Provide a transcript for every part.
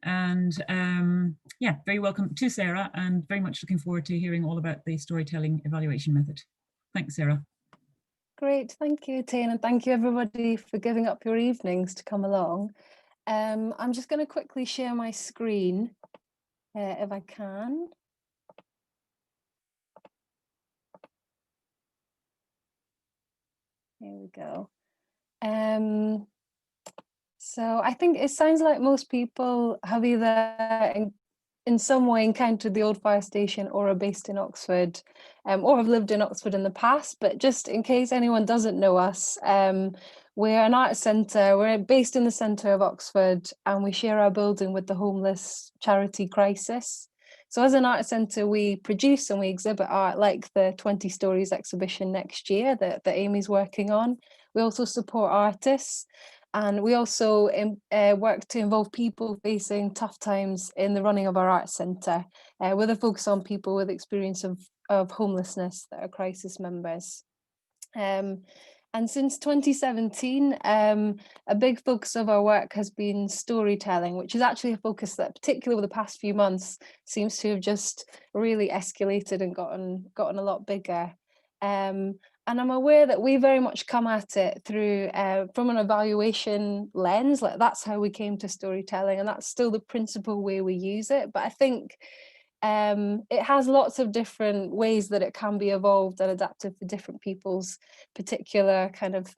And yeah, very welcome to Sarah, and very much looking forward to hearing all about the storytelling evaluation method. Thanks, Sarah. Great, thank you, Tane, and thank you everybody for giving up your evenings to come along. I'm just going to quickly share my screen, if I can. Here we go. So I think it sounds like most people have either in some way encountered the Old Fire Station or are based in Oxford, or have lived in Oxford in the past. But just in case anyone doesn't know us, we're an art centre. We're based in the centre of Oxford, and we share our building with the homeless charity Crisis. So as an art centre, we produce and we exhibit art like the 20 Stories exhibition next year that Amy's working on. We also support artists. And we also work to involve people facing tough times in the running of our arts centre, with a focus on people with experience of homelessness that are crisis members. And since 2017, a big focus of our work has been storytelling, which is actually a focus that, particularly over the past few months, seems to have just really escalated and gotten a lot bigger. And I'm aware that we very much come at it through from an evaluation lens. Like, that's how we came to storytelling, and that's still the principal way we use it. But I think it has lots of different ways that it can be evolved and adapted for different people's particular kind of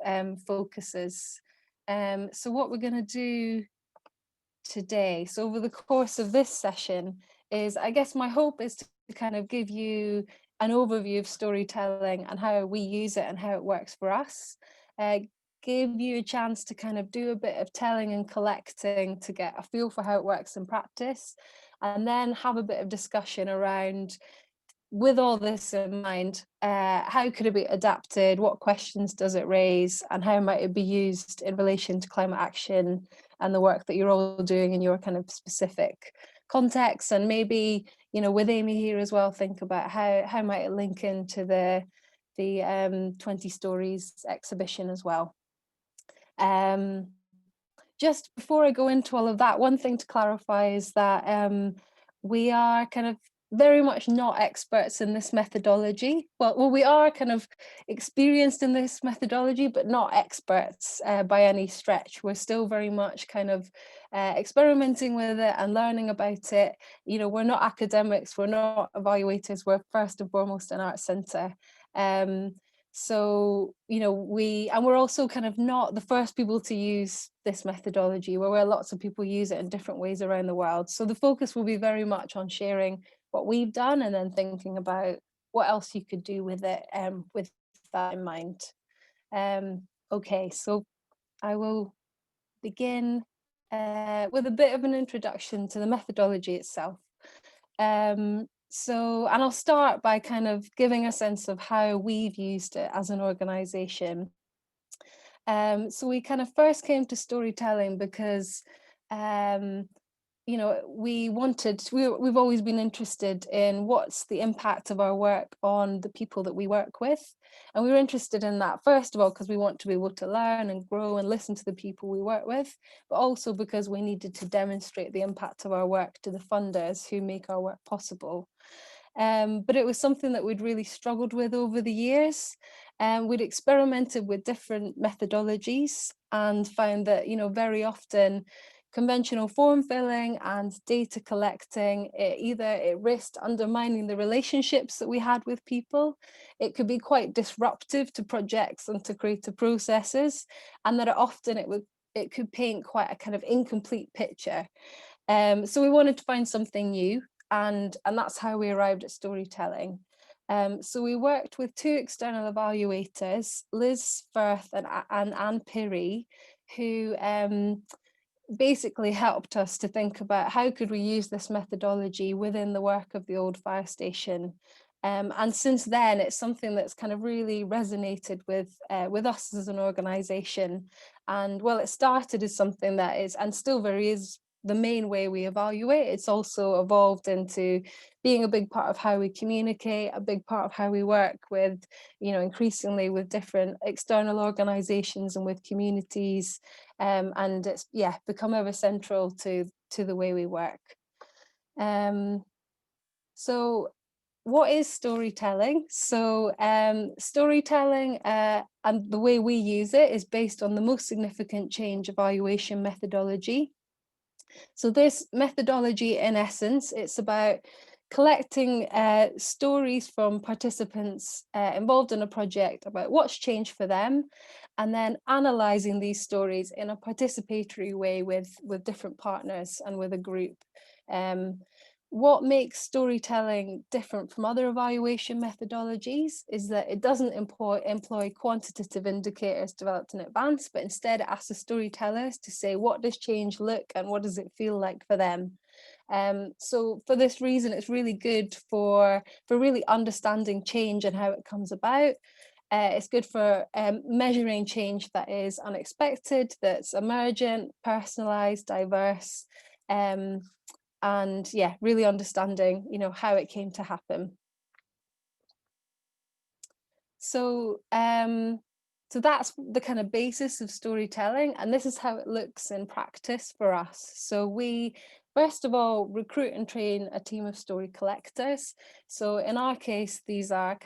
focuses. So what we're going to do today, so over the course of this session, is, I guess my hope is to kind of give you an overview of storytelling and how we use it and how it works for us. Give you a chance to kind of do a bit of telling and collecting to get a feel for how it works in practice, and then have a bit of discussion around, with all this in mind, how could it be adapted, what questions does it raise, and how might it be used in relation to climate action and the work that you're all doing in your kind of specific context. And maybe, you know, with Amy here as well, think about how might it link into the 20 Stories exhibition as well. Just before I go into all of that, one thing to clarify is that we are kind of very much not experts in this methodology. Well, we are kind of experienced in this methodology, but not experts by any stretch. We're still very much kind of experimenting with it and learning about it. You know, we're not academics, we're not evaluators, we're first and foremost an art centre. So, you know, we're also kind of not the first people to use this methodology. We're aware lots of people use it in different ways around the world. So the focus will be very much on sharing what we've done and then thinking about what else you could do with it, with that in mind. Okay, so I will begin with a bit of an introduction to the methodology itself. And I'll start by kind of giving a sense of how we've used it as an organisation. So we kind of first came to storytelling because, you know, we've always been interested in what's the impact of our work on the people that we work with. And we were interested in that, first of all, because we want to be able to learn and grow and listen to the people we work with, but also because we needed to demonstrate the impact of our work to the funders who make our work possible. But it was something that we'd really struggled with over the years. We'd experimented with different methodologies and found that, you know, very often conventional form filling and data collecting, it risked undermining the relationships that we had with people. It could be quite disruptive to projects and to creative processes, and that it could paint quite a kind of incomplete picture. So we wanted to find something new, and that's how we arrived at storytelling. So we worked with two external evaluators, Liz Firth and Anne Pirrie, who basically helped us to think about how could we use this methodology within the work of the Old Fire Station. And since then, it's something that's kind of really resonated with us as an organisation. And well, it started as something that is, and still very is, the main way we evaluate. It's also evolved into being a big part of how we communicate, a big part of how we work with, you know, increasingly with different external organisations and with communities. And it's, yeah, become ever central to the way we work. So what is storytelling? So storytelling and the way we use it is based on the most significant change evaluation methodology. So this methodology, in essence, it's about collecting stories from participants involved in a project about what's changed for them, and then analysing these stories in a participatory way with different partners and with a group. What makes storytelling different from other evaluation methodologies is that it doesn't employ quantitative indicators developed in advance, but instead it asks the storytellers to say, what does change look and what does it feel like for them? So for this reason, it's really good for really understanding change and how it comes about. It's good for measuring change that is unexpected, that's emergent, personalised, diverse, and yeah, really understanding, you know, how it came to happen. So so that's the kind of basis of storytelling, and this is how it looks in practice for us. So we first of all recruit and train a team of story collectors. So in our case, these are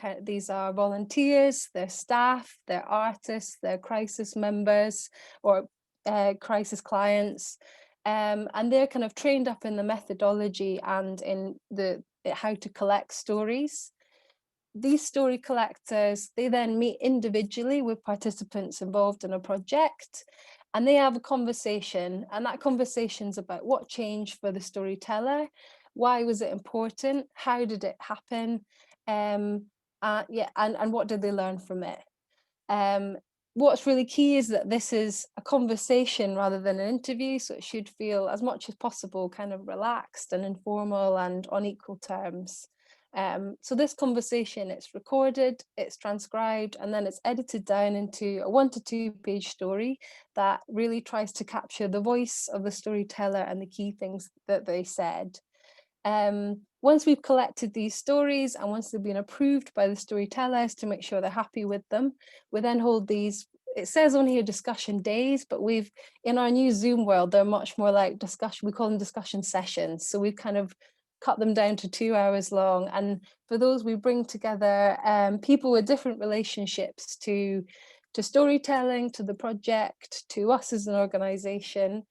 volunteers, they're staff, they're artists, they're crisis members or crisis clients, and they're kind of trained up in the methodology and in how to collect stories. These story collectors, they then meet individually with participants involved in a project, and they have a conversation, and that conversation's about what changed for the storyteller, why was it important, how did it happen, and what did they learn from it. What's really key is that this is a conversation rather than an interview, so it should feel as much as possible kind of relaxed and informal and on equal terms. So this conversation, it's recorded, it's transcribed, and then it's edited down into a 1 to 2 page story that really tries to capture the voice of the storyteller and the key things that they said. Once we've collected these stories and once they've been approved by the storytellers to make sure they're happy with them, we then hold these, it says on here discussion days, but we've, in our new Zoom world, they're much more like discussion, we call them discussion sessions. So we've kind of cut them down to 2 hours long. And for those, we bring together people with different relationships to storytelling, to the project, to us as an organization.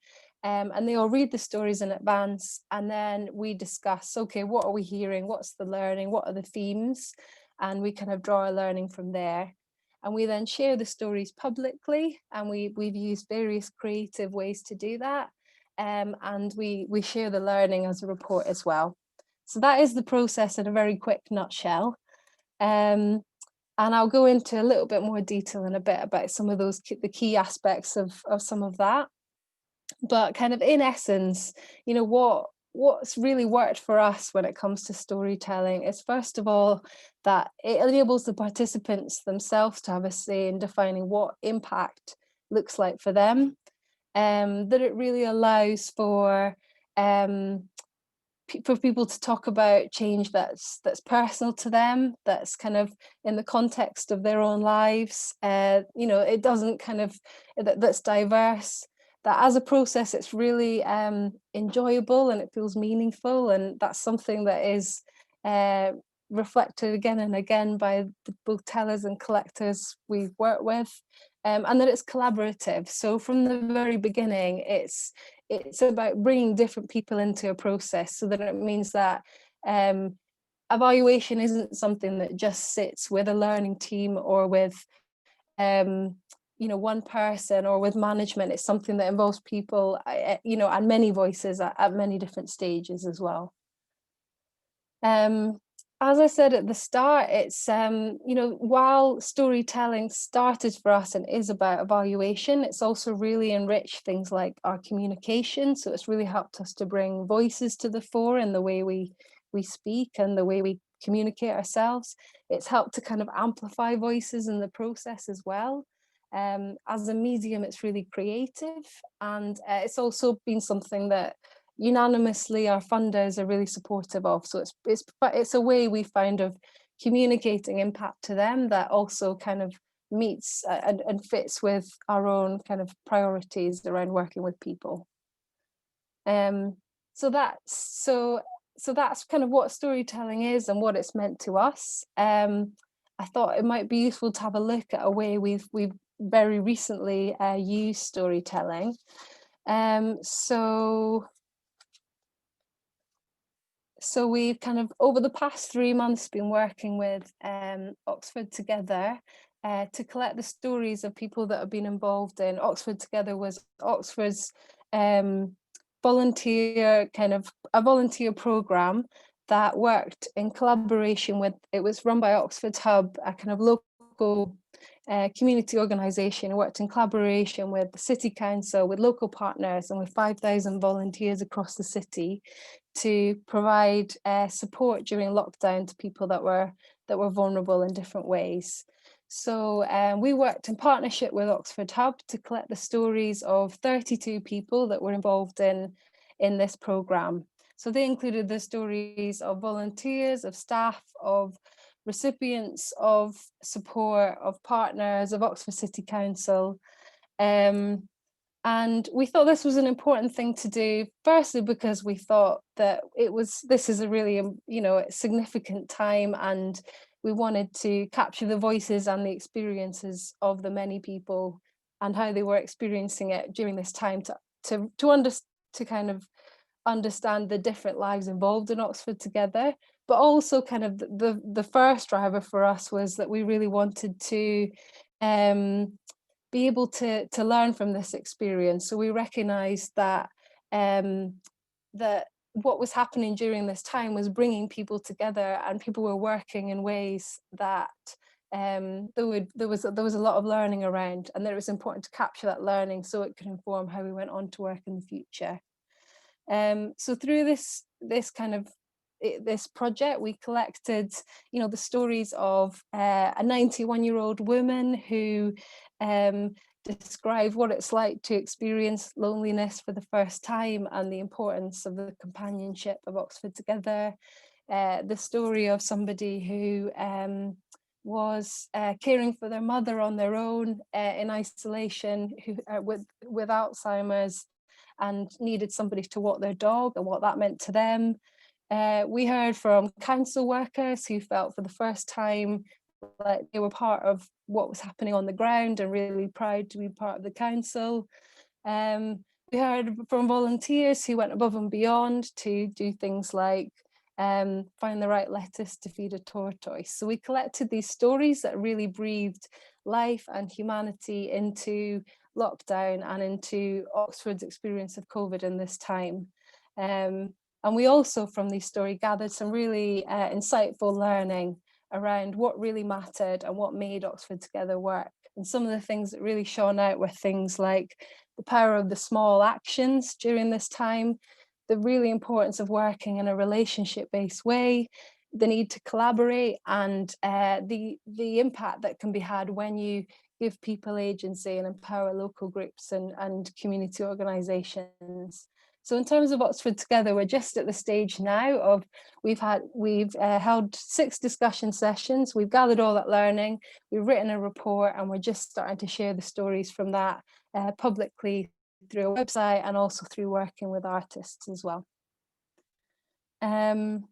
And they all read the stories in advance, and then we discuss, okay, what are we hearing? What's the learning? What are the themes? And we kind of draw a learning from there. And we then share the stories publicly, and we've used various creative ways to do that. And we share the learning as a report as well. So that is the process in a very quick nutshell. And I'll go into a little bit more detail in a bit about some of those, the key aspects of some of that. But kind of in essence, you know, what's really worked for us when it comes to storytelling is, first of all, that it enables the participants themselves to have a say in defining what impact looks like for them. That it really allows for people to talk about change that's personal to them, that's kind of in the context of their own lives. You know, it doesn't kind of, that's diverse, that as a process it's really enjoyable and it feels meaningful, and that's something that is reflected again and again by both tellers and collectors we've worked with, and that it's collaborative. So from the very beginning, it's about bringing different people into a process, so that it means that evaluation isn't something that just sits with a learning team or with you know, one person or with management. It's something that involves people, you know, and many voices at many different stages as well. As I said at the start, it's you know, while storytelling started for us and is about evaluation, it's also really enriched things like our communication. So it's really helped us to bring voices to the fore in the way we speak and the way we communicate ourselves. It's helped to kind of amplify voices in the process as well. As a medium, it's really creative, and it's also been something that unanimously our funders are really supportive of. So it's a way we find of communicating impact to them that also kind of meets and fits with our own kind of priorities around working with people. So that's kind of what storytelling is and what it's meant to us. I thought it might be useful to have a look at a way we've very recently used storytelling. So we've kind of, over the past 3 months, been working with Oxford Together to collect the stories of people that have been involved in. Oxford Together was Oxford's volunteer program that worked in collaboration with, it was run by Oxford Hub, a kind of local community organisation. It worked in collaboration with the City Council, with local partners, and with 5,000 volunteers across the city to provide support during lockdown to people that were vulnerable in different ways. So we worked in partnership with Oxford Hub to collect the stories of 32 people that were involved in this programme. So they included the stories of volunteers, of staff, of recipients of support, of partners, of Oxford City Council. And we thought this was an important thing to do, firstly because we thought that this is a really significant time, and we wanted to capture the voices and the experiences of the many people and how they were experiencing it during this time, to kind of understand the different lives involved in Oxford Together. But also kind of the first driver for us was that we really wanted to be able to learn from this experience. So we recognised that that what was happening during this time was bringing people together, and people were working in ways that there was a lot of learning around, and that it was important to capture that learning so it could inform how we went on to work in the future. So through this project, we collected, the stories of a 91-year-old woman who described what it's like to experience loneliness for the first time and the importance of the companionship of Oxford Together. The story of somebody who was caring for their mother on their own in isolation, who with Alzheimer's, and needed somebody to walk their dog and what that meant to them. We heard from council workers who felt for the first time like they were part of what was happening on the ground and really proud to be part of the council. We heard from volunteers who went above and beyond to do things like find the right lettuce to feed a tortoise. So we collected these stories that really breathed life and humanity into lockdown and into Oxford's experience of COVID in this time. And we also, from these stories, gathered some really insightful learning around what really mattered and what made Oxford Together work. And some of the things that really shone out were things like the power of the small actions during this time, the really importance of working in a relationship-based way, the need to collaborate, and the impact that can be had when you give people agency and empower local groups and community organisations. So in terms of Oxford Together, we're just at the stage now of we've held 6 discussion sessions, we've gathered all that learning, we've written a report, and we're just starting to share the stories from that publicly through a website and also through working with artists as well. Oh,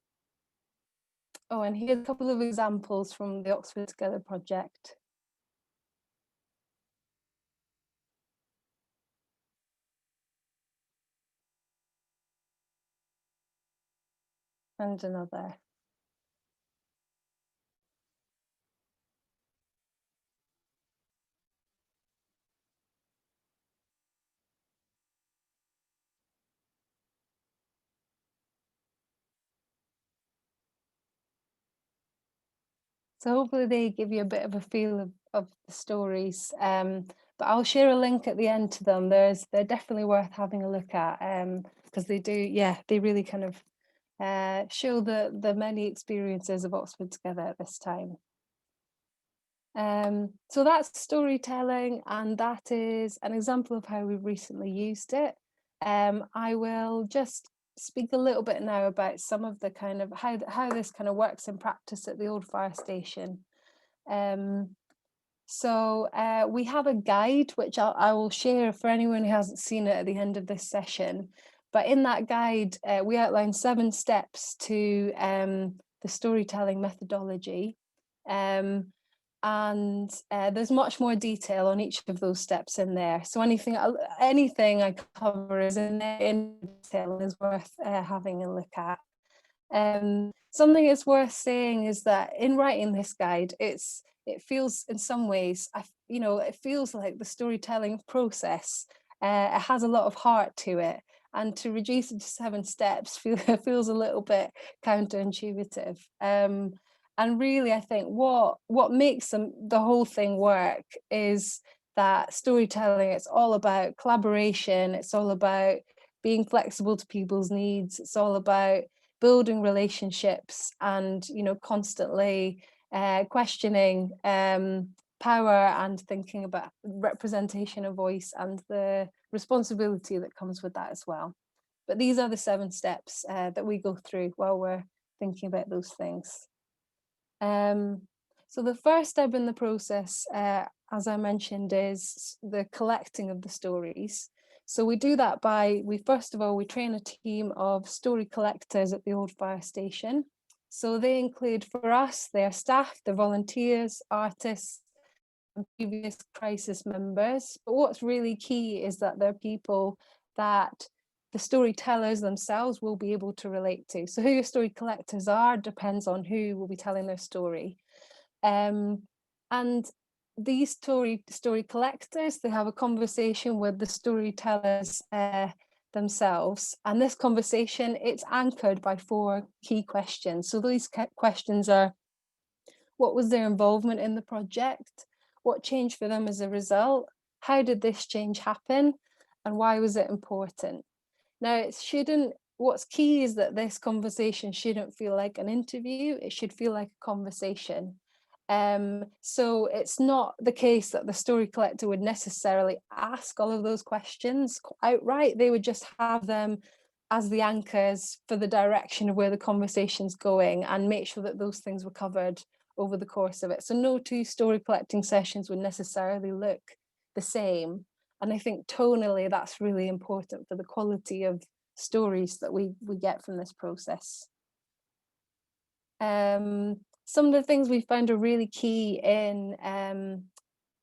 and here's a couple of examples from the Oxford Together project. And another. So hopefully they give you a bit of a feel of the stories, but I'll share a link at the end to them. They're definitely worth having a look at, because they do, they really kind of show the many experiences of Oxford Together at this time. So that's storytelling, and that is an example of how we've recently used it. I will just speak a little bit now about some of the kind of how this kind of works in practice at the Old Fire Station. So we have a guide which I will share for anyone who hasn't seen it at the end of this session, But in that guide, we outline 7 steps to the storytelling methodology. And there's much more detail on each of those steps in there. So anything I cover is in there in detail and is worth having a look at. Something that's worth saying is that in writing this guide, it feels in some ways, it feels like the storytelling process. It has a lot of heart to it, and to reduce it to 7 steps feels a little bit counterintuitive. And really, I think what makes the whole thing work is that storytelling, it's all about collaboration, it's all about being flexible to people's needs, it's all about building relationships and, constantly questioning power and thinking about representation of voice and the responsibility that comes with that as well. But these are the 7 steps that we go through while we're thinking about those things. So the first step in the process, as I mentioned, is the collecting of the stories. So we do that by, first of all, we train a team of story collectors at the Old Fire Station. So they include, for us, their staff, their volunteers, artists, and previous crisis members. But what's really key is that they're people that the storytellers themselves will be able to relate to. So who your story collectors are depends on who will be telling their story. And these story collectors, they have a conversation with the storytellers themselves. And this conversation, it's anchored by 4 key questions. So these questions are: what was their involvement in the project? What changed for them as a result? How did this change happen? And why was it important? Now, what's key is that this conversation shouldn't feel like an interview, it should feel like a conversation. So it's not the case that the story collector would necessarily ask all of those questions outright. They would just have them as the anchors for the direction of where the conversation's going and make sure that those things were covered over the course of it. So no 2 story collecting sessions would necessarily look the same. And I think tonally, that's really important for the quality of stories that we get from this process. Some of the things we found are really key in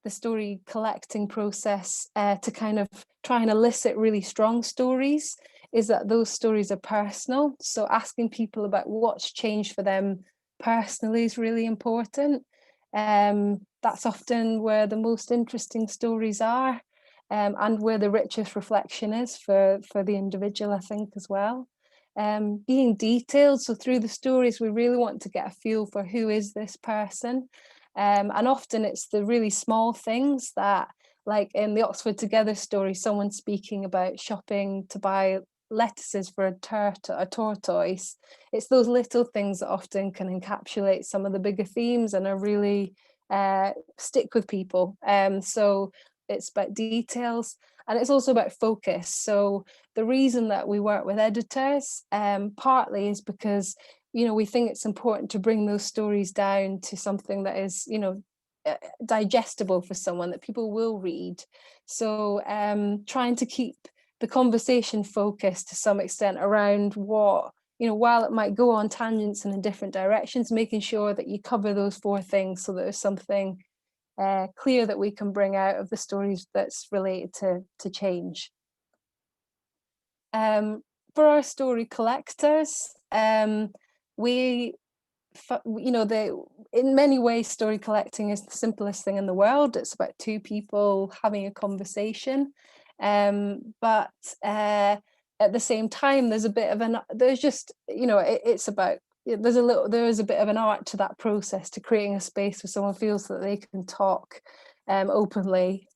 the story collecting process to kind of try and elicit really strong stories is that those stories are personal. So asking people about what's changed for them personally is really important. That's often where the most interesting stories are. And where the richest reflection is for the individual, I think, as well. Being detailed, so through the stories, we really want to get a feel for who is this person. And often it's the really small things that, like in the Oxford Together story, someone speaking about shopping to buy lettuces for a tortoise. It's those little things that often can encapsulate some of the bigger themes and are really stick with people. So it's about details, and it's also about focus. So the reason that we work with editors partly is because we think it's important to bring those stories down to something that is digestible for someone that people will read. So trying to keep the conversation focused to some extent around what, while it might go on tangents and in different directions, making sure that you cover those 4 things so that there's something clear that we can bring out of the stories that's related to change. For our story collectors, in many ways, story collecting is the simplest thing in the world. It's about 2 people having a conversation, but at the same time, there's a bit of it's about, there is a bit of an art to that process, to creating a space where someone feels that they can talk openly.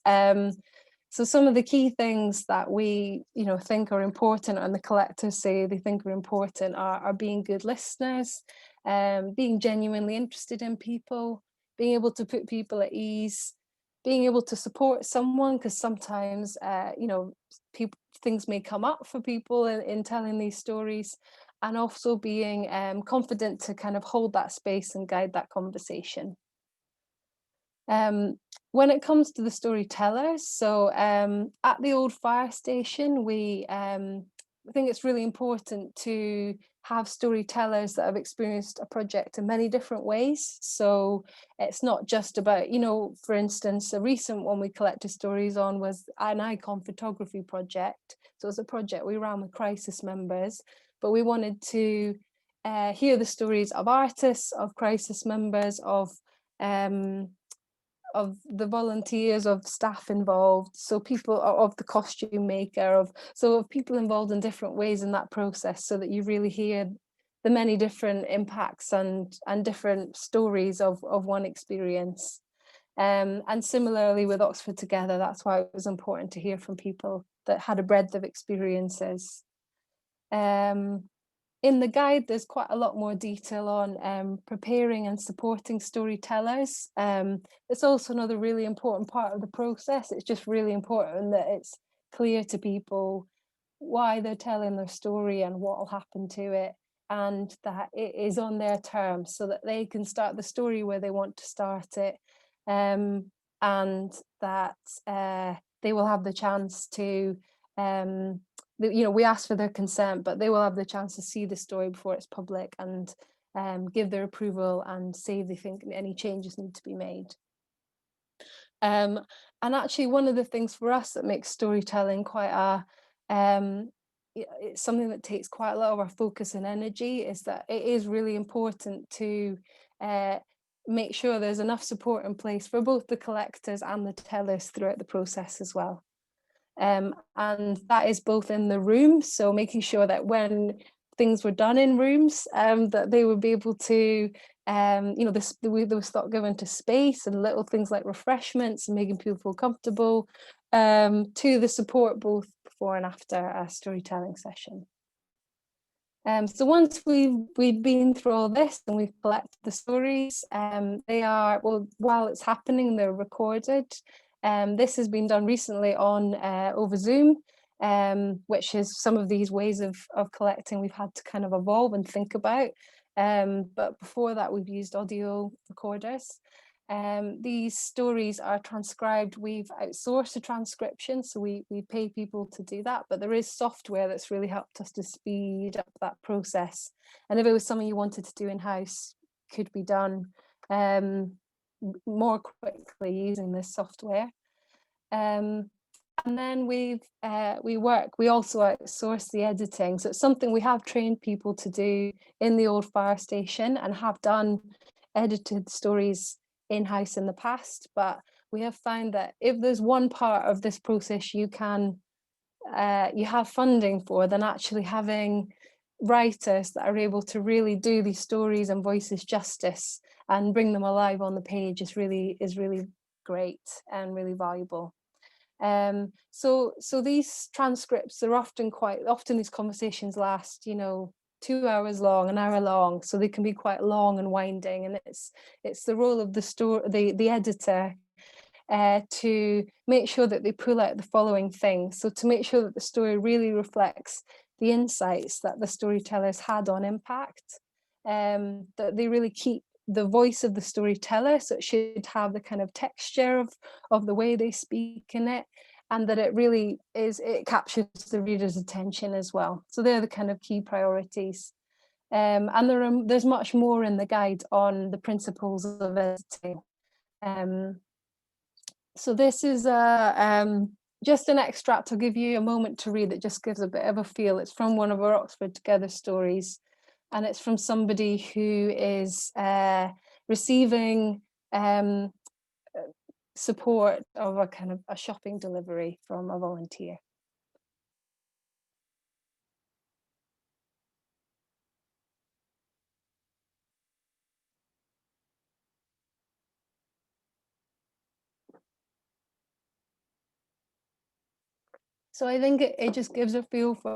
So some of the key things that we think are important, and the collectors say they think are important, are being good listeners, being genuinely interested in people, being able to put people at ease, being able to support someone, because sometimes things may come up for people in telling these stories, and also being confident to kind of hold that space and guide that conversation. When it comes to the storytellers, so at the Old Fire Station, we think it's really important to have storytellers that have experienced a project in many different ways. So it's not just about, you know, for instance, a recent one we collected stories on was an icon photography project. So it was a project we ran with crisis members, but we wanted to hear the stories of artists, of crisis members, of the volunteers, of staff involved, so people, of the costume maker, of people involved in different ways in that process, so that you really hear the many different impacts and different stories of one experience. And similarly with Oxford Together, that's why it was important to hear from people that had a breadth of experiences. In the guide, there's quite a lot more detail on preparing and supporting storytellers. It's also another really important part of the process. It's just really important that it's clear to people why they're telling their story and what will happen to it, and that it is on their terms, so that they can start the story where they want to start it, and that they will have the chance to you know, we ask for their consent, but they will have the chance to see the story before it's public and give their approval and say if they think any changes need to be made. And actually, one of the things for us that makes storytelling quite it's something that takes quite a lot of our focus and energy, is that it is really important to make sure there's enough support in place for both the collectors and the tellers throughout the process as well. And that is both in the room, so making sure that when things were done in rooms, that they would be able to, you know, there was thought given to space and little things like refreshments and making people feel comfortable, to the support both before and after a storytelling session. So once we've been through all this and we've collected the stories, they are, well, while it's happening, they're recorded. This has been done recently on over Zoom, which is some of these ways of collecting we've had to kind of evolve and think about. But before that, we've used audio recorders. These stories are transcribed. We've outsourced the transcription, so we pay people to do that, but there is software that's really helped us to speed up that process. And if it was something you wanted to do in-house, could be done more quickly using this software. And then we also outsource the editing. So it's something we have trained people to do in the Old Fire Station and have done edited stories in-house in the past, but we have found that if there's one part of this process you have funding for, then actually having writers that are able to really do these stories and voices justice and bring them alive on the page is really great and really valuable. So these transcripts are often these conversations last, you know, 2 hours long, an hour long, so they can be quite long and winding, and it's the role of the editor to make sure that they pull out the following things. So to make sure that the story really reflects the insights that the storytellers had on impact, that they really keep the voice of the storyteller, so it should have the kind of texture of the way they speak in it, and that it captures the reader's attention as well. So they're the kind of key priorities. And there's much more in the guide on the principles of editing. So this is just an extract. I'll give you a moment to read. It just gives a bit of a feel. It's from one of our Oxford Together stories, and it's from somebody who is receiving support of a kind of a shopping delivery from a volunteer. So I think it just gives a feel for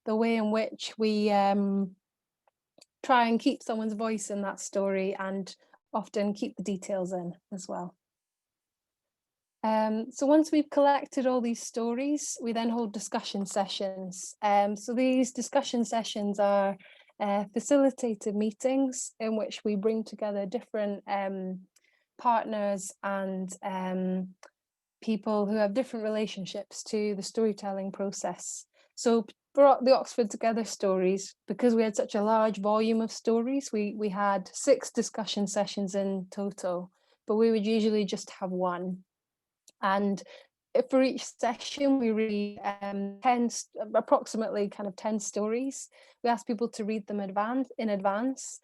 the way in which we try and keep someone's voice in that story and often keep the details in as well. So once we've collected all these stories, we then hold discussion sessions. So these discussion sessions are facilitated meetings in which we bring together different partners and people who have different relationships to the storytelling process. So for the Oxford Together stories, because we had such a large volume of stories, we had 6 discussion sessions in total, but we would usually just have one. And for each session, we read approximately kind of 10 stories. We ask people to read them in advance.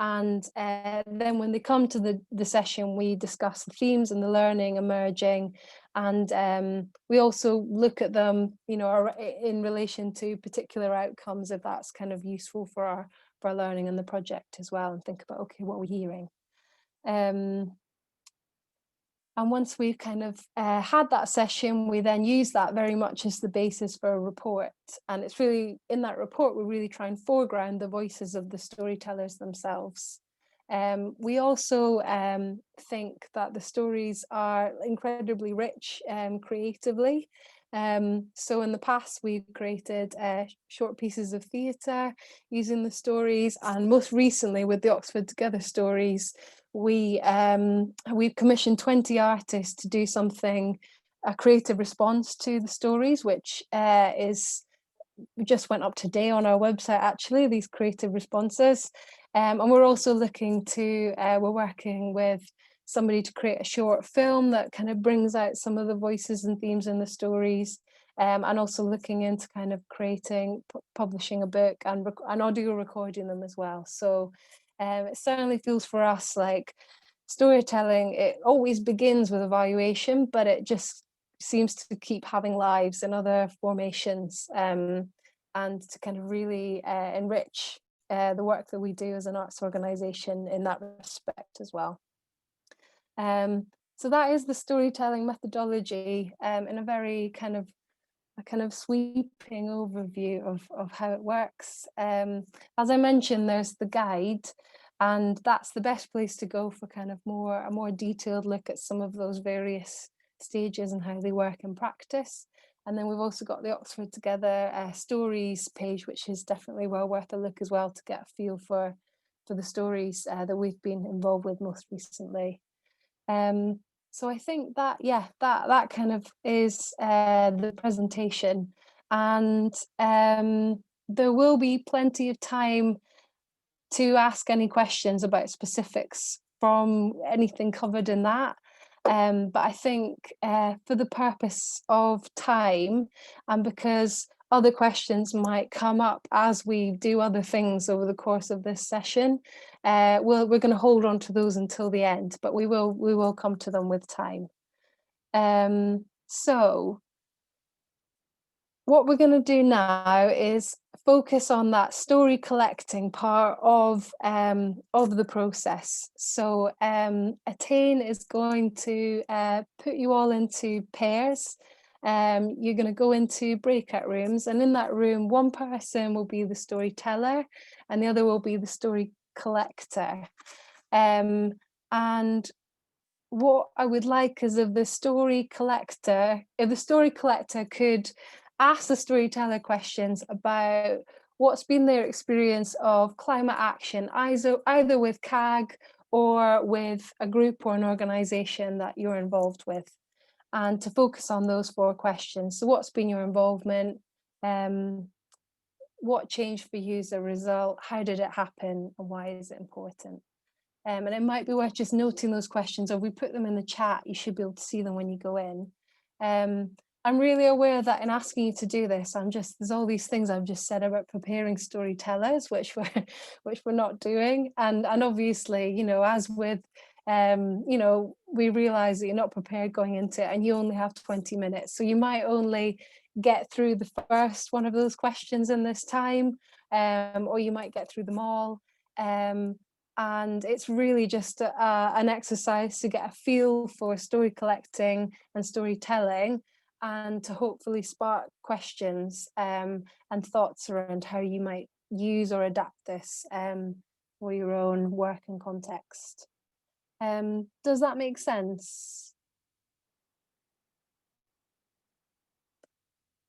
And then when they come to the session, we discuss the themes and the learning emerging. And we also look at them, you know, in relation to particular outcomes, if that's kind of useful for our learning and the project as well, and think about, okay, what are we hearing? And once we've kind of had that session, we then use that very much as the basis for a report. And it's really, in that report, we really try and foreground the voices of the storytellers themselves. We also think that the stories are incredibly rich creatively. So in the past, we've created short pieces of theatre using the stories, and most recently with the Oxford Together stories, we've commissioned 20 artists to do something, a creative response to the stories, which just went up today on our website, actually, these creative responses. And we're also looking to, we're working with somebody to create a short film that kind of brings out some of the voices and themes in the stories, and also looking into kind of creating, publishing a book and audio recording them as well. So it certainly feels for us like storytelling, it always begins with evaluation, but it just seems to keep having lives in other formations, and to kind of really enrich the work that we do as an arts organisation in that respect as well. So that is the storytelling methodology in a very kind of sweeping overview of how it works. As I mentioned, there's the guide, and that's the best place to go for kind of a more detailed look at some of those various stages and how they work in practice. And then we've also got the Oxford Together stories page, which is definitely well worth a look as well, to get a feel for the stories that we've been involved with most recently. So I think that, yeah, that kind of is the presentation, and there will be plenty of time to ask any questions about specifics from anything covered in that. But I think for the purpose of time, and because other questions might come up as we do other things over the course of this session, we're going to hold on to those until the end, but we will come to them with time. So what we're going to do now is focus on that story collecting part of the process. So Attain is going to put you all into pairs. You're going to go into breakout rooms, and in that room, one person will be the storyteller and the other will be the story collector. And what I would like is if the story collector could ask the storyteller questions about what's been their experience of climate action, either with CAG or with a group or an organisation that you're involved with, and to focus on those 4 questions. So what's been your involvement? What changed for you as a result? How did it happen? And why is it important? And it might be worth just noting those questions, or we put them in the chat, you should be able to see them when you go in. I'm really aware that in asking you to do this, there's all these things I've just said about preparing storytellers, which we're not doing. And obviously, you know, as with, you know, we realize that you're not prepared going into it and you only have 20 minutes. So you might only get through the first one of those questions in this time, or you might get through them all. And it's really just an exercise to get a feel for story collecting and storytelling, and to hopefully spark questions and thoughts around how you might use or adapt this for your own work and context. Does that make sense?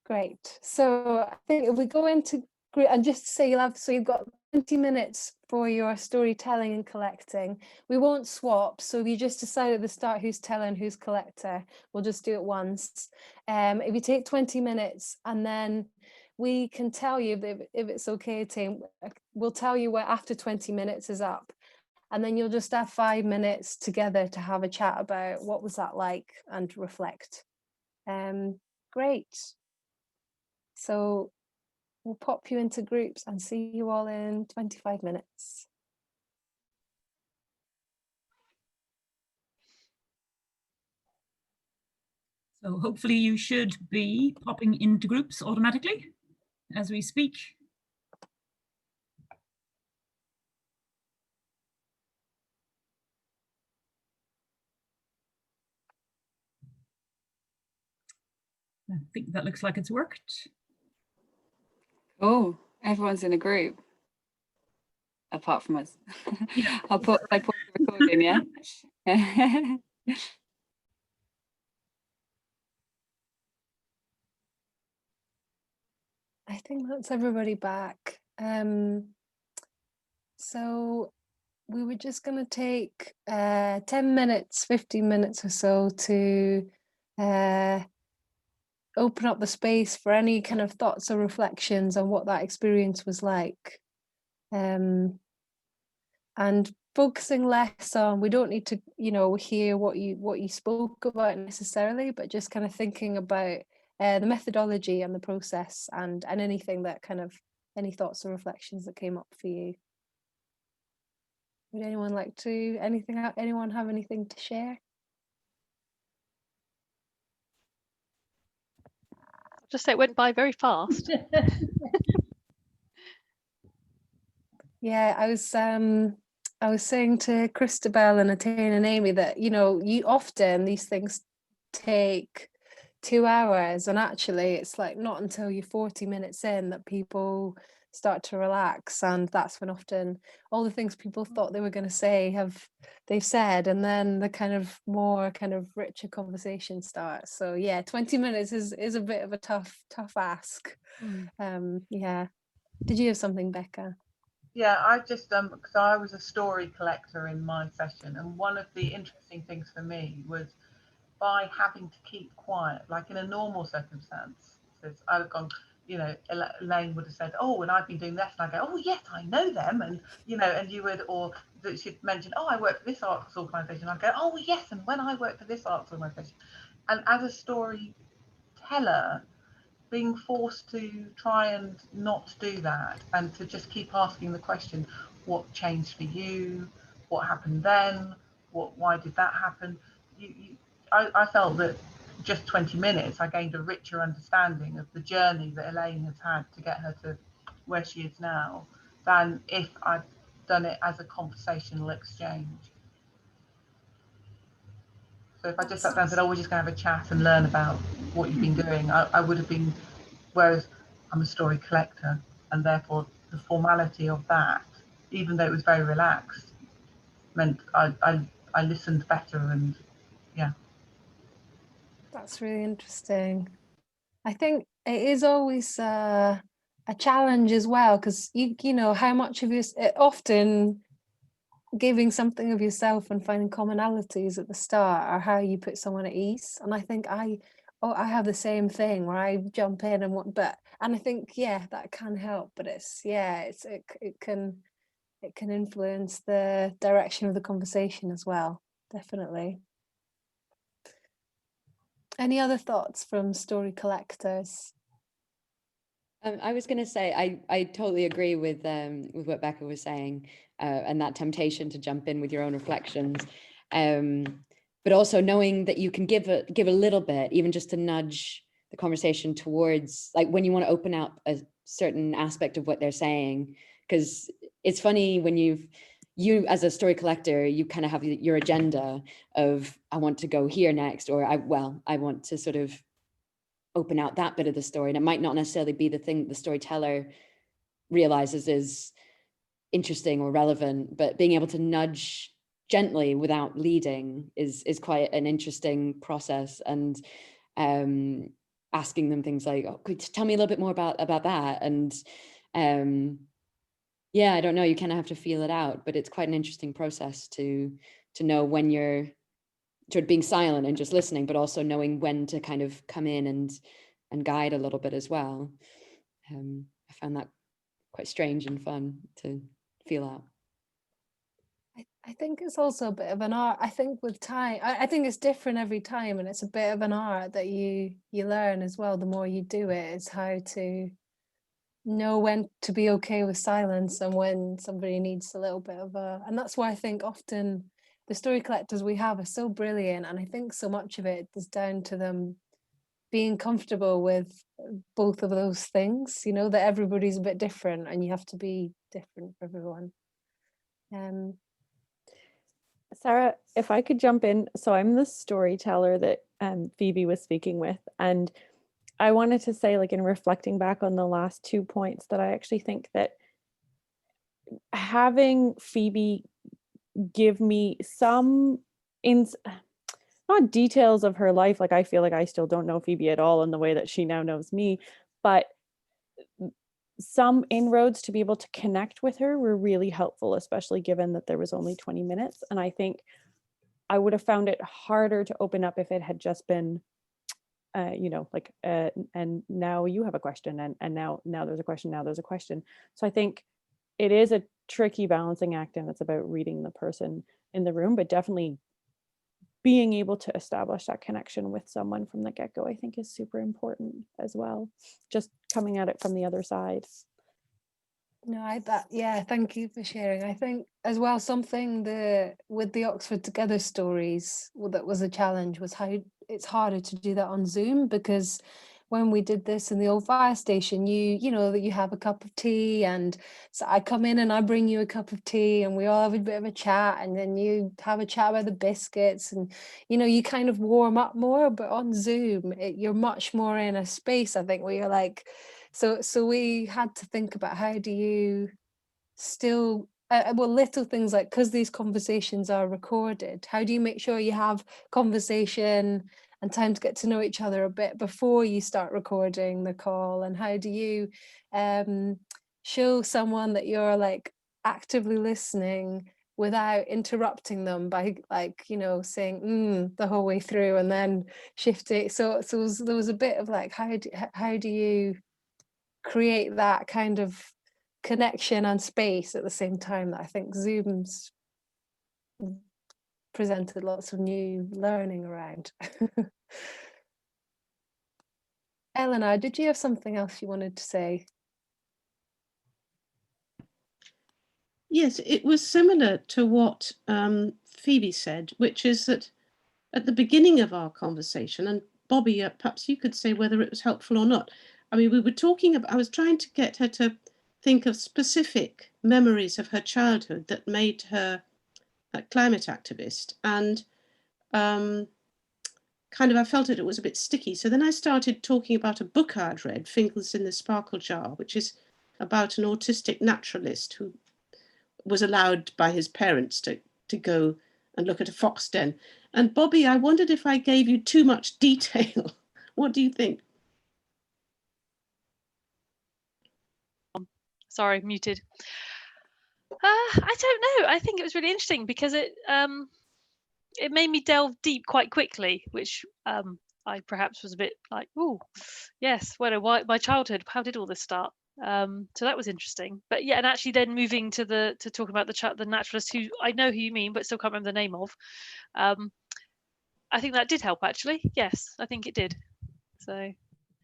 Great. So I think if we go into group, and just to say you've got 20 minutes for your storytelling and collecting. We won't swap, so if you just decide at the start who's telling, who's collector, we'll just do it once. If you take 20 minutes, and then we can tell you if it's okay, team. We'll tell you where after 20 minutes is up, and then you'll just have 5 minutes together to have a chat about what was that like and reflect. Great. So we'll pop you into groups and see you all in 25 minutes. So hopefully you should be popping into groups automatically as we speak. I think that looks like it's worked. Oh, everyone's in a group. Apart from us. Yeah. I put the recording, yeah? I think that's everybody back. So we were just going to take 10 minutes, 15 minutes or so to open up the space for any kind of thoughts or reflections on what that experience was like. And focusing less on, we don't need to, you know, hear what you spoke about necessarily, but just kind of thinking about the methodology and the process and anything that kind of, any thoughts or reflections that came up for you. Would anyone like to, anyone have anything to share? I'll just say it went by very fast. Yeah, I was saying to Christabel and Atane and Amy that, you know, you often these things take 2 hours, and actually it's like not until you're 40 minutes in that people start to relax, and that's when often all the things people thought they were going to say they've said, and then the kind of more kind of richer conversation starts. So yeah, 20 minutes is a bit of a tough ask. Yeah. Did you have something, Becca? Yeah, I just because I was a story collector in my session, and one of the interesting things for me was by having to keep quiet, like in a normal circumstance. So I would gone, you know, Elaine would have said, "Oh, and I've been doing this," and I go, "Oh, yes, I know them," and you know, and you would, or that she'd mention, "Oh, I work for this arts organisation," I go, "Oh, yes, and when I worked for this arts organisation," and as a storyteller, being forced to try and not do that and to just keep asking the question, what changed for you, what happened then, why did that happen, I felt that just 20 minutes I gained a richer understanding of the journey that Elaine has had to get her to where she is now than if I'd done it as a conversational exchange. So if I just sat down and said, "Oh, we're just going to have a chat and learn about what you've been doing," I would have been, whereas I'm a story collector, and therefore the formality of that, even though it was very relaxed, meant I listened better, and yeah. That's really interesting. I think it is always a challenge as well, because you know how much of you often giving something of yourself and finding commonalities at the start are how you put someone at ease. And I think I have the same thing where I jump in and and I think, yeah, that can help, but it can influence the direction of the conversation as well. Definitely. Any other thoughts from story collectors? I was going to say I totally agree with what Becca was saying, and that temptation to jump in with your own reflections, but also knowing that you can give a little bit, even just to nudge the conversation towards, like, when you want to open up a certain aspect of what they're saying, because it's funny when you as a story collector, you kind of have your agenda of, I want to go here next, or I want to sort of open out that bit of the story, and it might not necessarily be the thing the storyteller realizes is interesting or relevant, but being able to nudge gently without leading is quite an interesting process. And asking them things like, "Oh, could you tell me a little bit more about that?" And yeah, I don't know, you kind of have to feel it out, but it's quite an interesting process to know when you're sort of being silent and just listening, but also knowing when to kind of come in and guide a little bit as well. I found that quite strange and fun to feel out. I think it's also a bit of an art. I think with time, I think it's different every time, and it's a bit of an art that you learn as well. The more you do it, is how to know when to be okay with silence and when somebody needs a little bit of a. And that's why I think often the story collectors we have are so brilliant, and I think so much of it is down to them being comfortable with both of those things. You know, that everybody's a bit different, and you have to be different for everyone. Sarah, if I could jump in. So I'm the storyteller that Phoebe was speaking with. And I wanted to say, like, in reflecting back on the last 2 points, that I actually think that having Phoebe give me some not details of her life, like I feel like I still don't know Phoebe at all in the way that she now knows me, but some inroads to be able to connect with her were really helpful, especially given that there was only 20 minutes. And I think I would have found it harder to open up if it had just been, like, and now you have a question, and now there's a question, now there's a question. So I think it is a tricky balancing act, and it's about reading the person in the room, but definitely being able to establish that connection with someone from the get-go, I think, is super important as well. Just coming at it from the other side. No, yeah, thank you for sharing. I think as well, something with the Oxford Together stories that was a challenge was how it's harder to do that on Zoom, because when we did this in the Old Fire Station, you know that you have a cup of tea, and so I come in and I bring you a cup of tea, and we all have a bit of a chat, and then you have a chat about the biscuits, and you kind of warm up more. But on Zoom, you're much more in a space, I think, where you're like, so we had to think about how do you still little things like, because these conversations are recorded, how do you make sure you have conversation and time to get to know each other a bit before you start recording the call? And how do you show someone that you're like actively listening without interrupting them by, like, saying the whole way through and then shifting? So there was a bit of like, how do you create that kind of connection and space at the same time that I think Zoom's presented lots of new learning around. Eleanor, did you have something else you wanted to say? Yes, it was similar to what Phoebe said, which is that at the beginning of our conversation, and Bobby, perhaps you could say whether it was helpful or not. I mean, we were talking about, I was trying to get her to think of specific memories of her childhood that made her a climate activist, and kind of I felt it was a bit sticky. So then I started talking about a book I'd read, Finkel's in the Sparkle Jar, which is about an autistic naturalist who was allowed by his parents to go and look at a fox den. And Bobby, I wondered if I gave you too much detail. What do you think? Sorry, muted. I don't know. I think it was really interesting because it made me delve deep quite quickly, which I perhaps was a bit like, oh, yes, why my childhood, how did all this start? So that was interesting. But yeah, and actually then moving to talk about the naturalist, who I know who you mean, but still can't remember the name of. I think that did help, actually. Yes, I think it did. So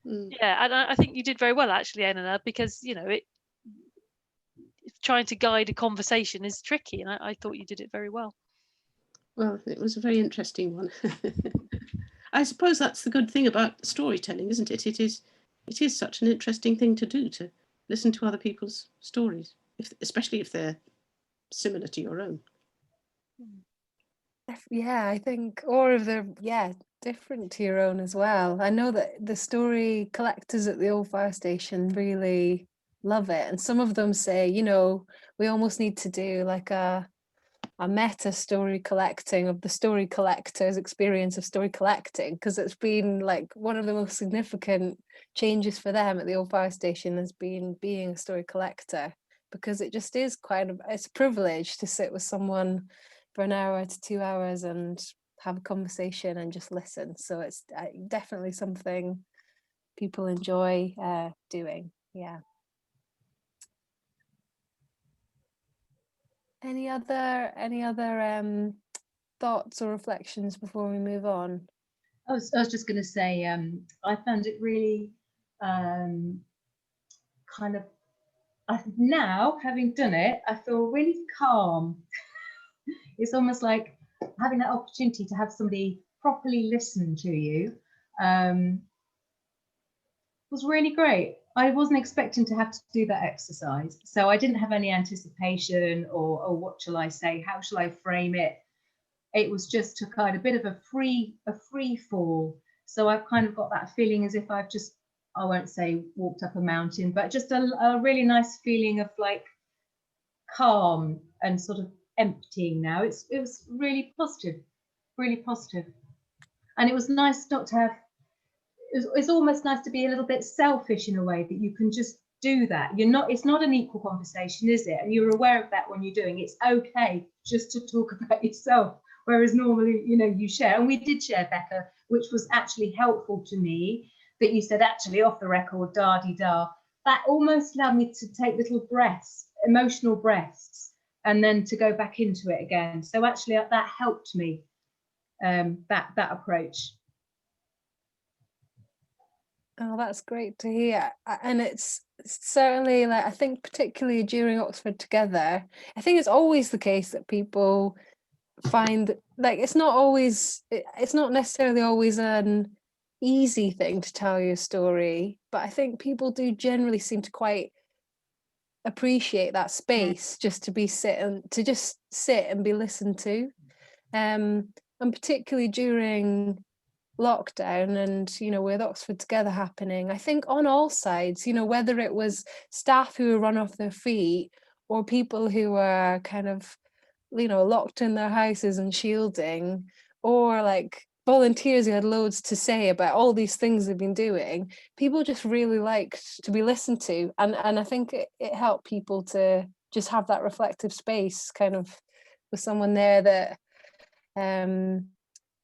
yeah, and I think you did very well, actually, Eleanor, because trying to guide a conversation is tricky, and I thought you did it very well. Well, it was a very interesting one. I suppose that's the good thing about storytelling, isn't it? It is such an interesting thing to do, to listen to other people's stories, especially if they're similar to your own. Yeah, I think, or if they're different to your own as well. I know that the story collectors at the Old Fire Station really love it, and some of them say, we almost need to do like a meta story collecting of the story collector's experience of story collecting, because it's been like one of the most significant changes for them at the Old Fire Station has been being a story collector, because it just is it's a privilege to sit with someone for an hour to 2 hours and have a conversation and just listen. So it's definitely something people enjoy doing. Yeah. Any other thoughts or reflections before we move on? I was just going to say, I found it really kind of, now having done it, I feel really calm. It's almost like having that opportunity to have somebody properly listen to you was really great. I wasn't expecting to have to do that exercise, so I didn't have any anticipation or what shall I say, how shall I frame it. It was just a kind of bit of a free fall. So I've kind of got that feeling as if I've just, I won't say walked up a mountain, but just a really nice feeling of like calm and sort of emptying now. It was really positive, really positive. And it was nice not to have, it's almost nice to be a little bit selfish in a way, that you can just do that. It's not an equal conversation, is it? And you're aware of that when you're doing it's okay just to talk about yourself, whereas normally, you know, you share. And we did share, Becca, which was actually helpful to me, that you said actually off the record, da-dee-da. That almost allowed me to take little breaths, emotional breaths, and then to go back into it again. So actually that helped me, that approach. Oh, that's great to hear. And it's certainly, like, I think particularly during Oxford Together, I think it's always the case that people find, like, it's not necessarily always an easy thing to tell your story, but I think people do generally seem to quite appreciate that space just to sit and be listened to. And particularly during lockdown and, you know, with Oxford Together happening, I think on all sides, you know, whether it was staff who were run off their feet or people who were kind of, you know, locked in their houses and shielding, or like volunteers who had loads to say about all these things they've been doing, people just really liked to be listened to, and I think it helped people to just have that reflective space, kind of with someone there that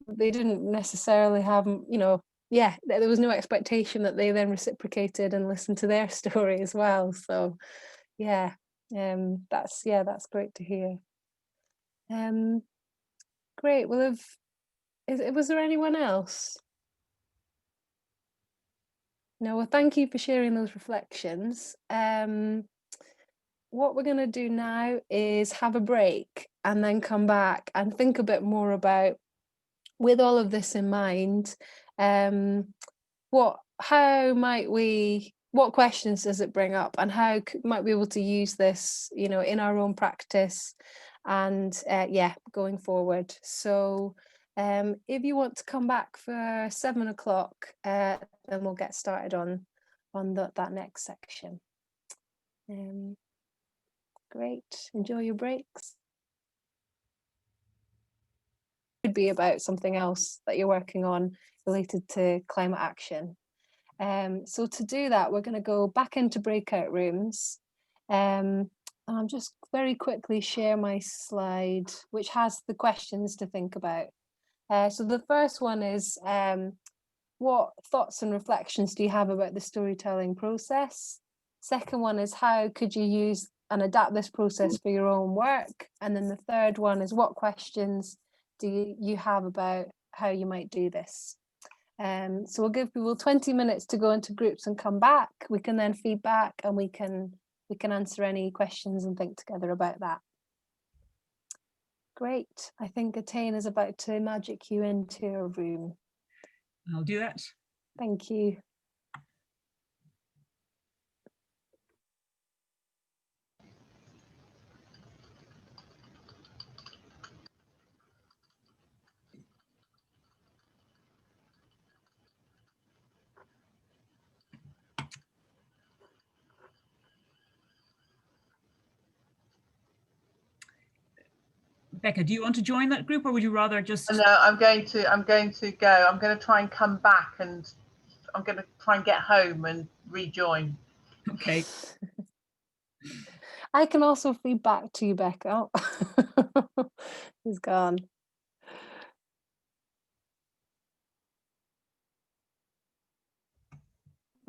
they didn't necessarily have, you know, there was no expectation that they then reciprocated and listened to their story as well. So that's great to hear. Great. Well, was there anyone else? No. Well, thank you for sharing those reflections. What we're going to do now is have a break and then come back and think a bit more about, with all of this in mind, what questions does it bring up, and how might we be able to use this, you know, in our own practice and going forward. So if you want to come back for 7 o'clock, then we'll get started on that next section. Great. Enjoy your breaks. Could be about something else that you're working on related to climate action. So to do that, we're going to go back into breakout rooms. And I'll just very quickly share my slide, which has the questions to think about. So the first one is, what thoughts and reflections do you have about the storytelling process? Second one is, how could you use and adapt this process for your own work? And then the third one is, what questions do you have about how you might do this? So we'll give people 20 minutes to go into groups and come back. We can then feedback and we can answer any questions and think together about that. Great. I think Attain is about to magic you into a room. I'll do that. Thank you. Becca, do you want to join that group, or would you rather just? No, I'm going to go. I'm going to try and come back, and I'm going to try and get home and rejoin. Okay. I can also feed back to you, Becca. Oh. He's gone.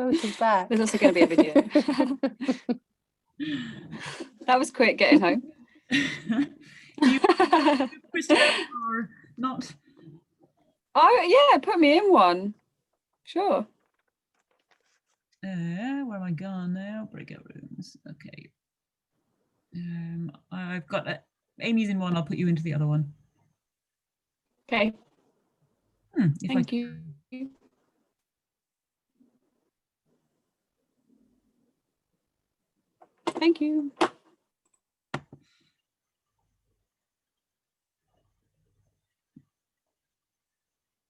Oh, she's back. There's also going to be a video. That was quick getting home. You, Christopher, or not? Oh yeah, put me in one. Sure. Where am I gone now? Breakout rooms. Okay. I've got Amy's in one. I'll put you into the other one. Okay. If I Thank you. Thank you.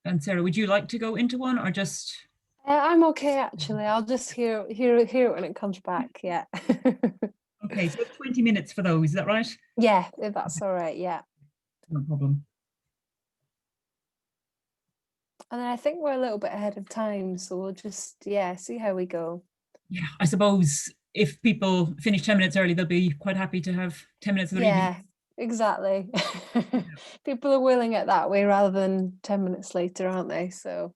And Sarah, would you like to go into one or just? I'm okay, actually. I'll just hear it when it comes back. Yeah. Okay, so 20 minutes for those, is that right? Yeah, if that's all right. Yeah. No problem. And then I think we're a little bit ahead of time, so we'll just, see how we go. Yeah, I suppose if people finish 10 minutes early, they'll be quite happy to have 10 minutes of their evening. Yeah, exactly. People are willing it that way rather than 10 minutes later, aren't they? So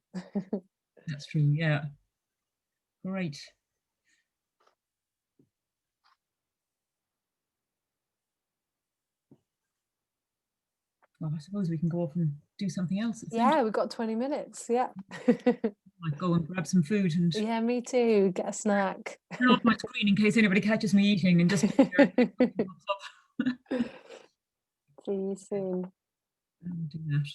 That's true, yeah. Great. Well, I suppose we can go off and do something else. yeah, we've got 20 minutes. Yeah. Like go and grab some food and Yeah, me too. Get a snack. turn off my screen in case anybody catches me eating and just See you soon. do that.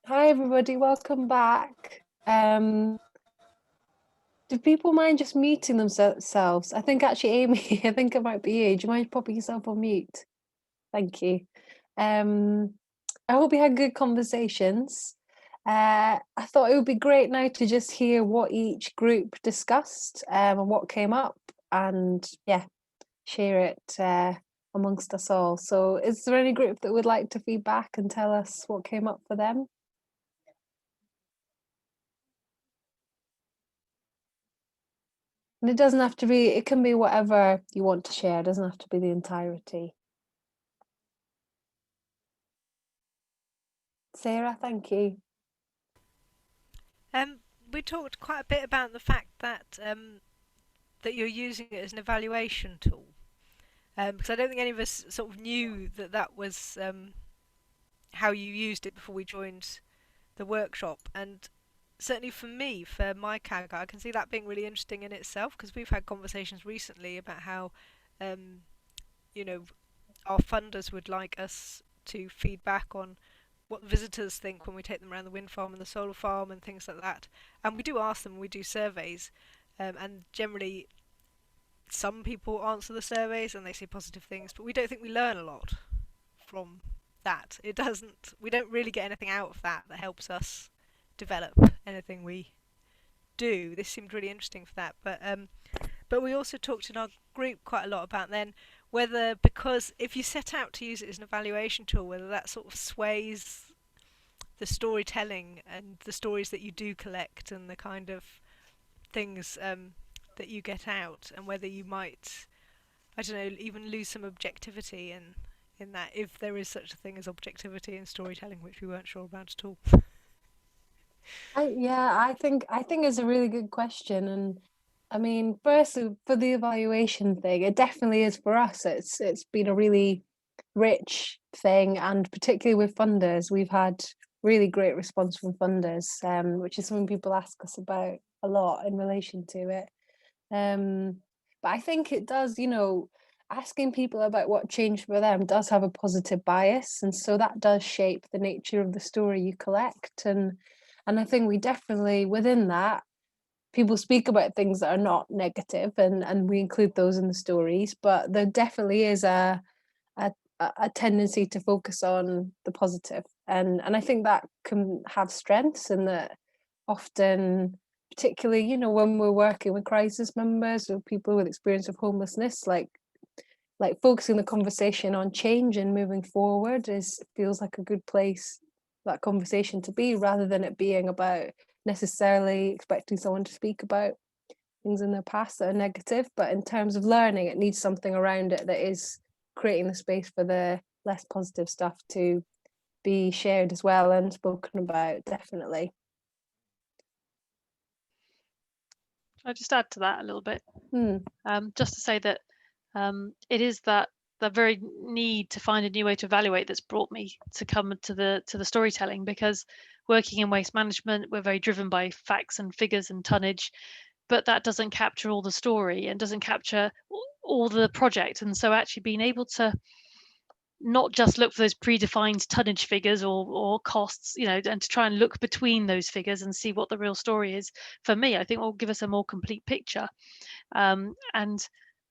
Hi, everybody. Welcome back. Do people mind just muting themselves? I think actually, Amy, I think it might be you. Do you mind popping yourself on mute? Thank you. I hope you had good conversations. I thought it would be great now to just hear what each group discussed and what came up, and share it amongst us all. So is there any group that would like to feedback and tell us what came up for them? And it doesn't have to be, it can be whatever you want to share. It doesn't have to be the entirety. Sarah, thank you. We talked quite a bit about the fact that that you're using it as an evaluation tool, because I don't think any of us sort of knew that that was how you used it before we joined the workshop. And certainly for me, for my CAG, I can see that being really interesting in itself, because we've had conversations recently about how you know, our funders would like us to feed back on what visitors think when we take them around the wind farm and the solar farm and things like that. And we do ask them, we do surveys, and generally some people answer the surveys and they say positive things, but we don't think we learn a lot from that. We don't really get anything out of that helps us develop anything we do. This seemed really interesting for that, but we also talked in our group quite a lot about then whether, because if you set out to use it as an evaluation tool, whether that sort of sways the storytelling and the stories that you do collect and the kind of things that you get out, and whether you might, I don't know, even lose some objectivity in that, if there is such a thing as objectivity in storytelling, which we weren't sure about at all. I think it's a really good question, and I mean, first for the evaluation thing, it definitely is for us. It's been a really rich thing, and particularly with funders, we've had really great response from funders, which is something people ask us about a lot in relation to it. But I think it does, asking people about what changed for them does have a positive bias, and so that does shape the nature of the story you collect. And I think we definitely, within that, people speak about things that are not negative, and we include those in the stories, but there definitely is a tendency to focus on the positive. And I think that can have strengths, and that often, particularly, when we're working with crisis members or people with experience of homelessness, like focusing the conversation on change and moving forward feels like a good place for that conversation to be, rather than it being about necessarily expecting someone to speak about things in their past that are negative. But in terms of learning, it needs something around it that is creating the space for the less positive stuff to be shared as well and spoken about, definitely. I'll just add to that a little bit, just to say that it is that the very need to find a new way to evaluate that's brought me to come to the storytelling, because working in waste management, we're very driven by facts and figures and tonnage, but that doesn't capture all the story and doesn't capture all the project. And so actually being able to not just look for those predefined tonnage figures or costs, and to try and look between those figures and see what the real story is, for me, I think will give us a more complete picture. And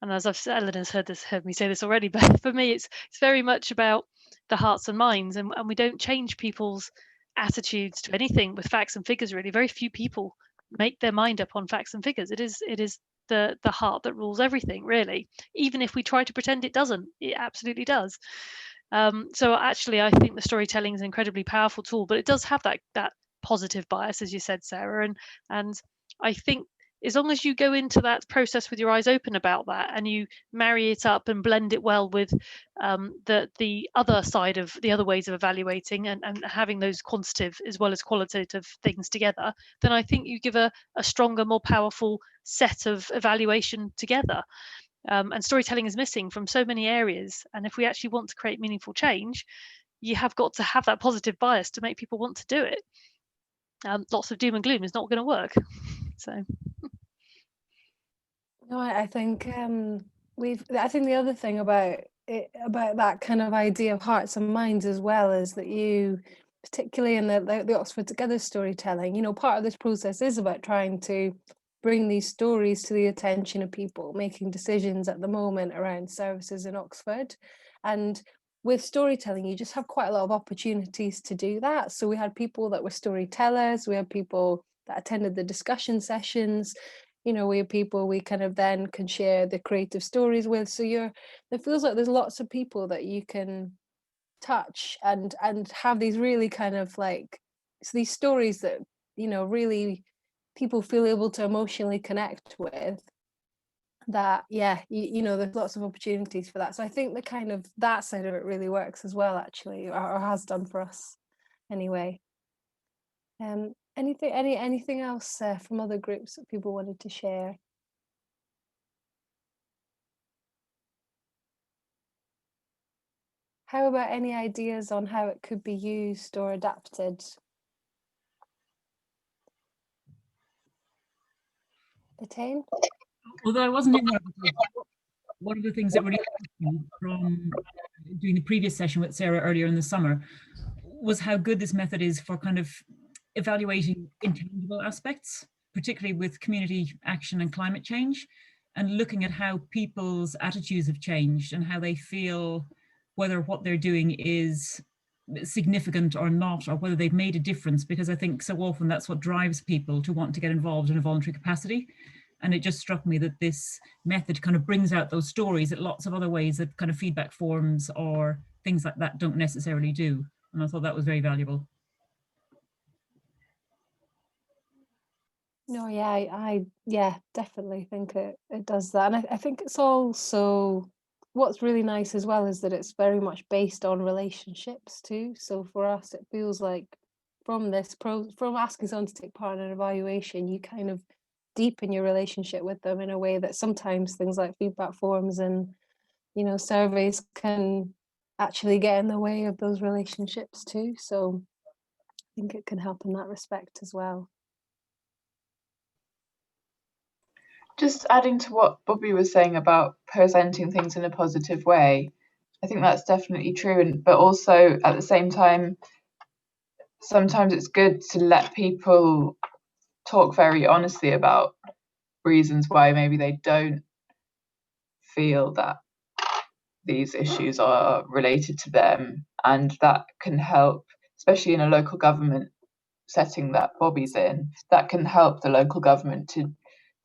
as I've said, Eleanor's heard me say this already, but for me, it's very much about the hearts and minds, and we don't change people's attitudes to anything with facts and figures, really. Very few people make their mind up on facts and figures. It is the heart that rules everything, really. Even if we try to pretend it doesn't, it absolutely does. So actually, I think the storytelling is an incredibly powerful tool, but it does have that positive bias, as you said, Sarah. And I think as long as you go into that process with your eyes open about that, and you marry it up and blend it well with the other side of the other ways of evaluating, and having those quantitative as well as qualitative things together, then I think you give a stronger, more powerful set of evaluation together. And storytelling is missing from so many areas. And if we actually want to create meaningful change, you have got to have that positive bias to make people want to do it. Lots of doom and gloom is not going to work. So. No, I think I think the other thing about that kind of idea of hearts and minds as well is that you, particularly in the Oxford Together storytelling, part of this process is about trying to bring these stories to the attention of people making decisions at the moment around services in Oxford. And with storytelling, you just have quite a lot of opportunities to do that. So we had people that were storytellers, we had people that attended the discussion sessions, we have people we kind of then can share the creative stories with. So it feels like there's lots of people that you can touch and have these really kind of these stories that, really people feel able to emotionally connect with. That, there's lots of opportunities for that. So I think the kind of that side of it really works as well, actually, or has done for us anyway. Anything else from other groups that people wanted to share? How about any ideas on how it could be used or adapted? Attain? Although I wasn't in one of the things that really interested me from doing the previous session with Sarah earlier in the summer was how good this method is for kind of evaluating intangible aspects, particularly with community action and climate change, and looking at how people's attitudes have changed and how they feel, whether what they're doing is significant or not, or whether they've made a difference, because I think so often that's what drives people to want to get involved in a voluntary capacity. And it just struck me that this method kind of brings out those stories that lots of other ways that kind of feedback forms or things like that don't necessarily do. And I thought that was very valuable. No, yeah, I definitely think it does that. And I think it's also, what's really nice as well is that it's very much based on relationships too. So for us, it feels like from asking someone to take part in an evaluation, you kind of deepen your relationship with them in a way that sometimes things like feedback forms and, you know, surveys can actually get in the way of those relationships too. So I think it can help in that respect as well. Just adding to what Bobby was saying about presenting things in a positive way, I think that's definitely true. But also at the same time, sometimes it's good to let people talk very honestly about reasons why maybe they don't feel that these issues are related to them, and that can help, especially in a local government setting that Bobby's in, that can help the local government to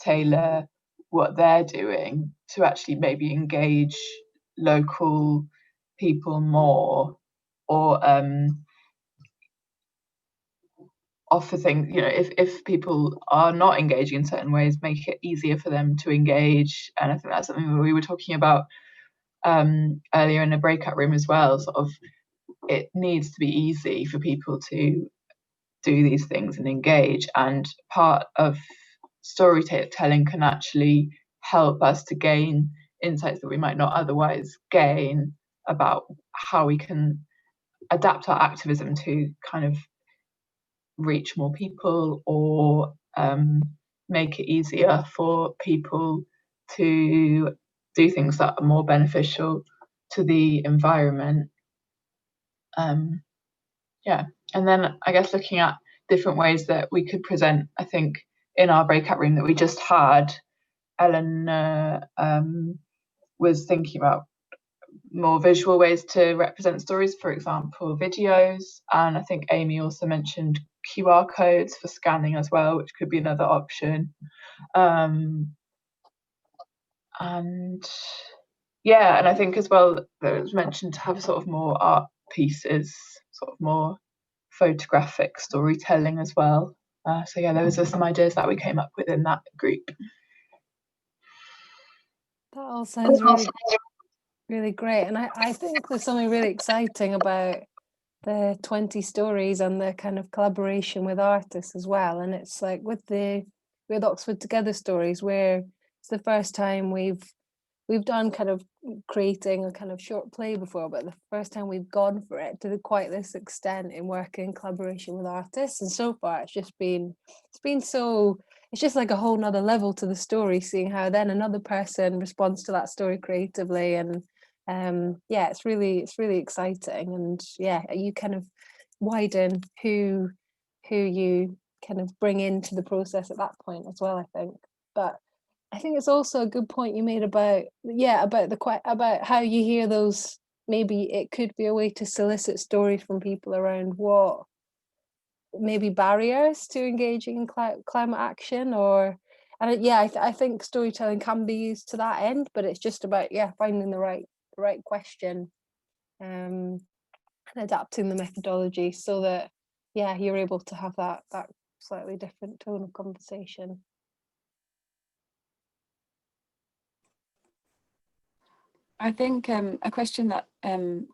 tailor what they're doing to actually maybe engage local people more, or offer things, you know, if people are not engaging in certain ways, make it easier for them to engage. And I think that's something that we were talking about earlier in a breakout room as well. Sort of, it needs to be easy for people to do these things and engage, and part of storytelling can actually help us to gain insights that we might not otherwise gain about how we can adapt our activism to kind of reach more people, or make it easier for people to do things that are more beneficial to the environment. And then I guess looking at different ways that we could present, I think in our breakout room that we just had, Ellen was thinking about more visual ways to represent stories, for example, videos. And I think Amy also mentioned QR codes for scanning as well, which could be another option. And I think as well that it was mentioned to have sort of more art pieces, sort of more photographic storytelling as well. So yeah, those are some ideas that we came up with in that group. That all sounds really, really great. And I think there's something really exciting about the 20 stories and the kind of collaboration with artists as well. And it's like with Oxford Together stories, where it's the first time we've done kind of creating a kind of short play before, but the first time we've gone for it to quite this extent in working in collaboration with artists. And so far it's just been it's just like a whole nother level to the story, seeing how then another person responds to that story creatively. And it's really exciting. And you kind of widen who you kind of bring into the process at that point as well, I think. But I think it's also a good point you made about how you hear those. Maybe it could be a way to solicit stories from people around what maybe barriers to engaging in climate action, I think storytelling can be used to that end, but it's just about finding the right question and adapting the methodology so that you're able to have that slightly different tone of conversation. I think a question that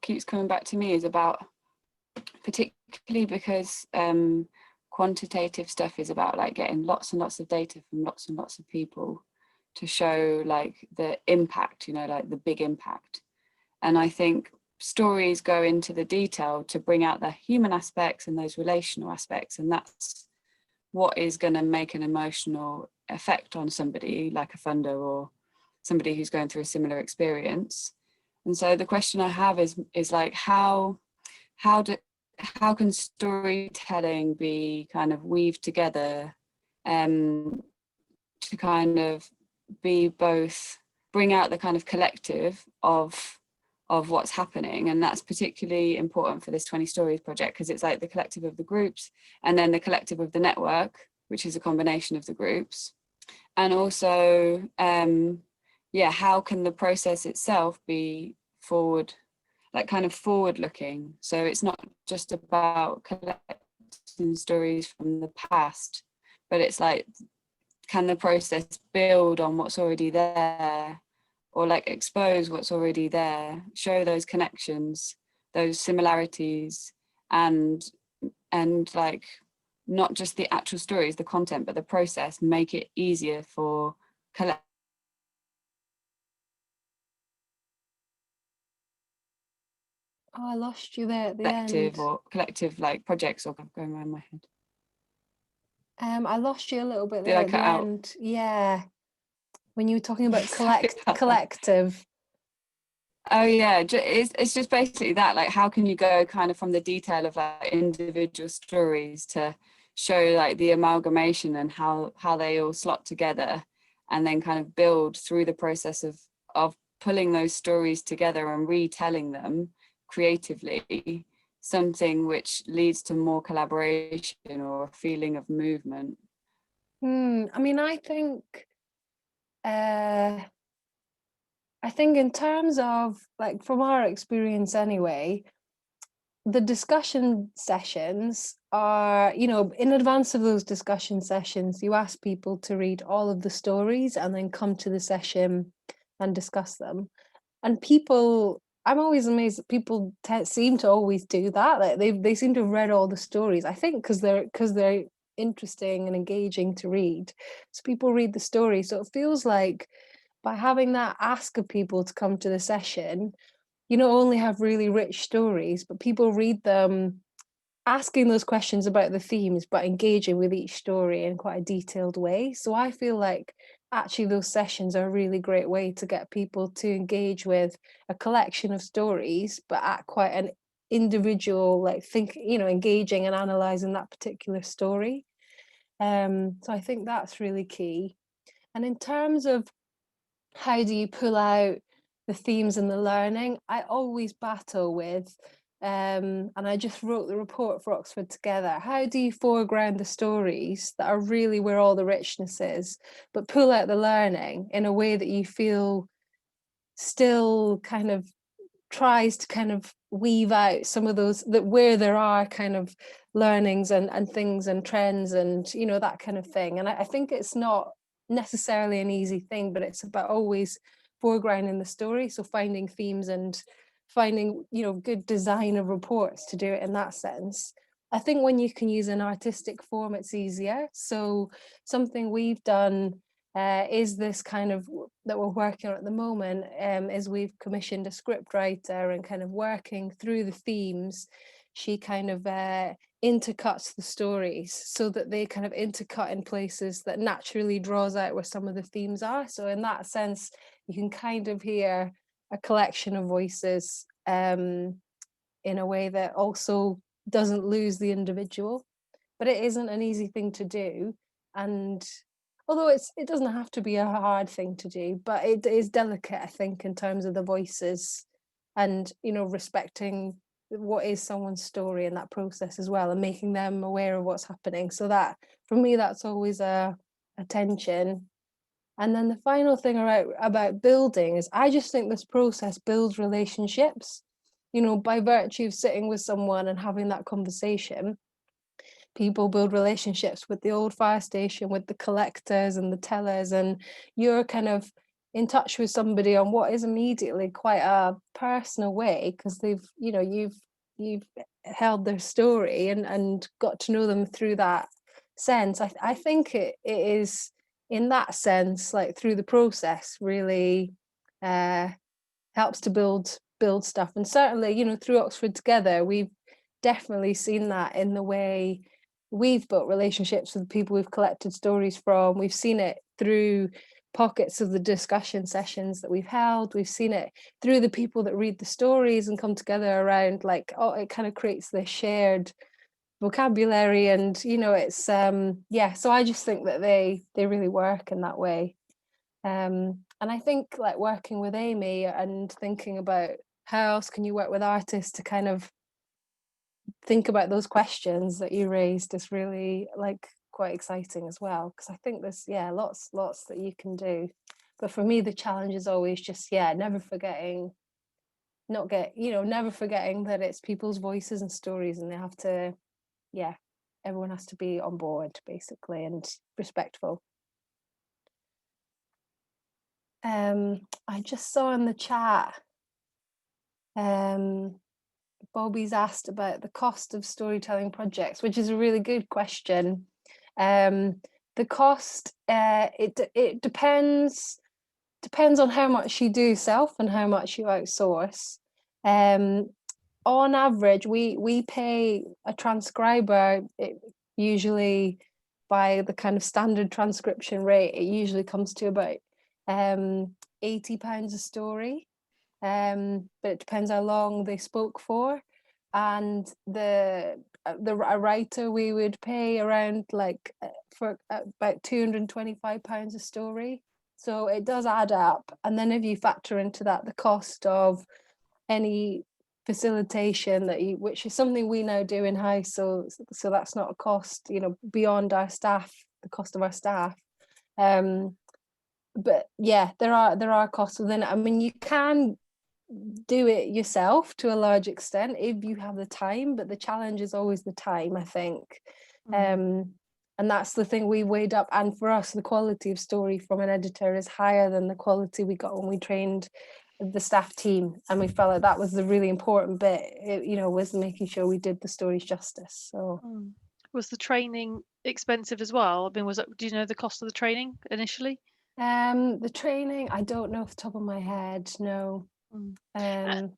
keeps coming back to me is about, particularly because quantitative stuff is about like getting lots and lots of data from lots and lots of people to show like the impact, you know, like the big impact. And I think stories go into the detail to bring out the human aspects and those relational aspects, and that's what is going to make an emotional effect on somebody like a funder or somebody who's going through a similar experience. And so the question I have is like how how can storytelling be kind of weaved together to kind of be both, bring out the kind of collective of what's happening. And that's particularly important for this 20 Stories project, because it's like the collective of the groups and then the collective of the network, which is a combination of the groups. And also, yeah, how can the process itself be forward, like kind of forward looking? So it's not just about collecting stories from the past, but it's like, can the process build on what's already there, or like expose what's already there, show those connections, those similarities, and like not just the actual stories, the content, but the process, make it easier for collective. Oh, I lost you there at the end. Or collective like projects or going around my head. I lost you a little bit Did there I at the cut out? end. Yeah, when you were talking about Sorry about that. collective. Oh yeah, it's just basically that, like how can you go kind of from the detail of like individual stories to show like the amalgamation and how they all slot together, and then kind of build through the process of pulling those stories together and retelling them creatively, something which leads to more collaboration or a feeling of movement. I mean, I think in terms of, like, from our experience anyway, the discussion sessions are, you know, in advance of those discussion sessions, you ask people to read all of the stories and then come to the session and discuss them. And people, I'm always amazed that people seem to always do that. Like they seem to have read all the stories, I think, because they're interesting and engaging to read. So people read the story. So it feels like by having that ask of people to come to the session, you not only have really rich stories, but people read them asking those questions about the themes, but engaging with each story in quite a detailed way. So I feel like actually those sessions are a really great way to get people to engage with a collection of stories, but at quite an individual, like engaging and analysing that particular story. So I think that's really key. And in terms of how do you pull out the themes and the learning, I always battle with, and I just wrote the report for Oxford Together, how do you foreground the stories that are really where all the richness is, but pull out the learning in a way that you feel still kind of tries to kind of weave out some of those, that where there are kind of learnings and things and trends and, you know, that kind of thing. And I think it's not necessarily an easy thing, but it's about always foregrounding the story. So finding themes and finding, you know, good design of reports to do it in that sense. I think when you can use an artistic form, it's easier. So something we've done is this kind of, that we're working on at the moment, is we've commissioned a script writer, and kind of working through the themes, she kind of intercuts the stories so that they kind of intercut in places that naturally draws out where some of the themes are. So in that sense, you can kind of hear a collection of voices in a way that also doesn't lose the individual. But it isn't an easy thing to do. And although it doesn't have to be a hard thing to do, but it is delicate, I think, in terms of the voices and, you know, respecting what is someone's story in that process as well, and making them aware of what's happening. So that, for me, that's always a tension. And then the final thing about building is, I just think this process builds relationships, you know, by virtue of sitting with someone and having that conversation. People build relationships with the Old Fire Station, with the collectors and the tellers, and you're kind of in touch with somebody on what is immediately quite a personal way, because they've, you know, you've held their story and got to know them through that sense. I think it is, in that sense, like through the process, really helps to build stuff. And certainly, you know, through Oxford Together, we've definitely seen that in the way we've built relationships with people we've collected stories from. We've seen it through pockets of the discussion sessions that we've held. We've seen it through the people that read the stories and come together around, like, oh, it kind of creates this shared vocabulary, and you know, it's yeah, so I just think that they really work in that way. And I think, like, working with Amy and thinking about how else can you work with artists to kind of think about those questions that you raised is really, like, quite exciting as well, because I think there's, yeah, lots that you can do. But for me, the challenge is always just, yeah, never forgetting that it's people's voices and stories, and they have to, yeah, everyone has to be on board basically and respectful. I just saw in the chat, Bobby's asked about the cost of storytelling projects, which is a really good question. The cost, it depends on how much you do self and how much you outsource. On average, we pay a transcriber, usually by the kind of standard transcription rate, it usually comes to about £80 a story. But it depends how long they spoke for. And a writer, we would pay around, like, for about £225 a story. So it does add up. And then if you factor into that the cost of any facilitation which is something we now do in house, so that's not a cost, you know, beyond our staff, the cost of our staff. But yeah, there are costs within it. I mean, you can do it yourself to a large extent if you have the time, but the challenge is always the time, I think. And that's the thing we weighed up, and for us the quality of story from an editor is higher than the quality we got when we trained the staff team, and we felt like that was the really important bit, you know, was making sure we did the stories justice. So was the training expensive as well? I mean, do you know the cost of the training initially? The training, I don't know off the top of my head, no. And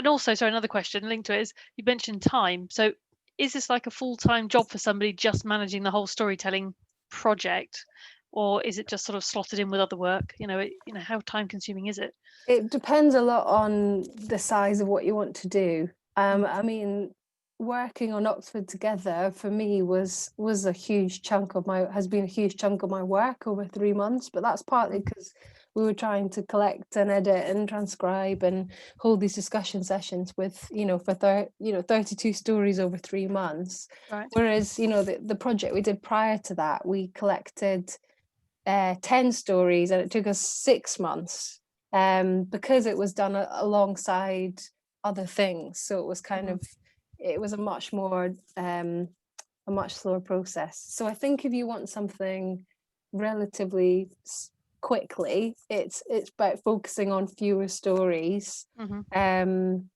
also, sorry, another question linked to it is, you mentioned time. So is this like a full-time job for somebody just managing the whole storytelling project, or is it just sort of slotted in with other work? You know, how time consuming is it? It depends a lot on the size of what you want to do. I mean, working on Oxford Together for me has been a huge chunk of my work over 3 months, but that's partly because we were trying to collect and edit and transcribe and hold these discussion sessions with, you know, for 32 stories over 3 months. Right. Whereas, you know, the project we did prior to that, we collected 10 stories and it took us 6 months, because it was done alongside other things. So it was kind of, it was a much slower process. So I think if you want something relatively quickly, it's about focusing on fewer stories. And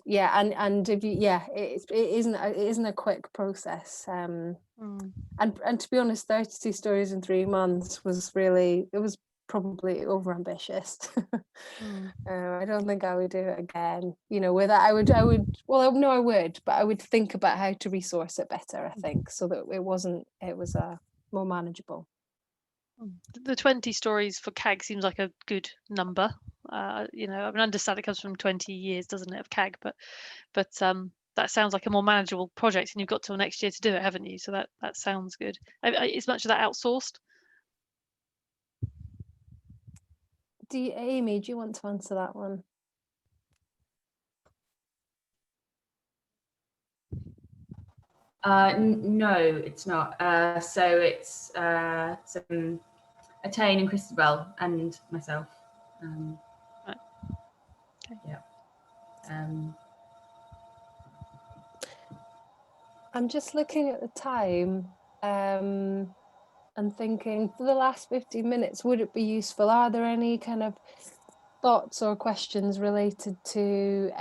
yeah, and if you, yeah, it isn't a quick process. And to be honest, 32 stories in 3 months was probably overambitious. I don't think I would do it again. You know, with that, I would but I would think about how to resource it better, I think, so that it was more manageable. The 20 stories for CAG seems like a good number. You know, I mean, I understand it comes from 20 years, doesn't it, of CAG, but that sounds like a more manageable project, and you've got till next year to do it, haven't you? So that sounds good. Is much of that outsourced? Amy, do you want to answer that one? No, it's not. So it's Attain and Christabel and myself. Right. Okay. Yeah. I'm just looking at the time and thinking, for the last 15 minutes, would it be useful? Are there any kind of thoughts or questions related to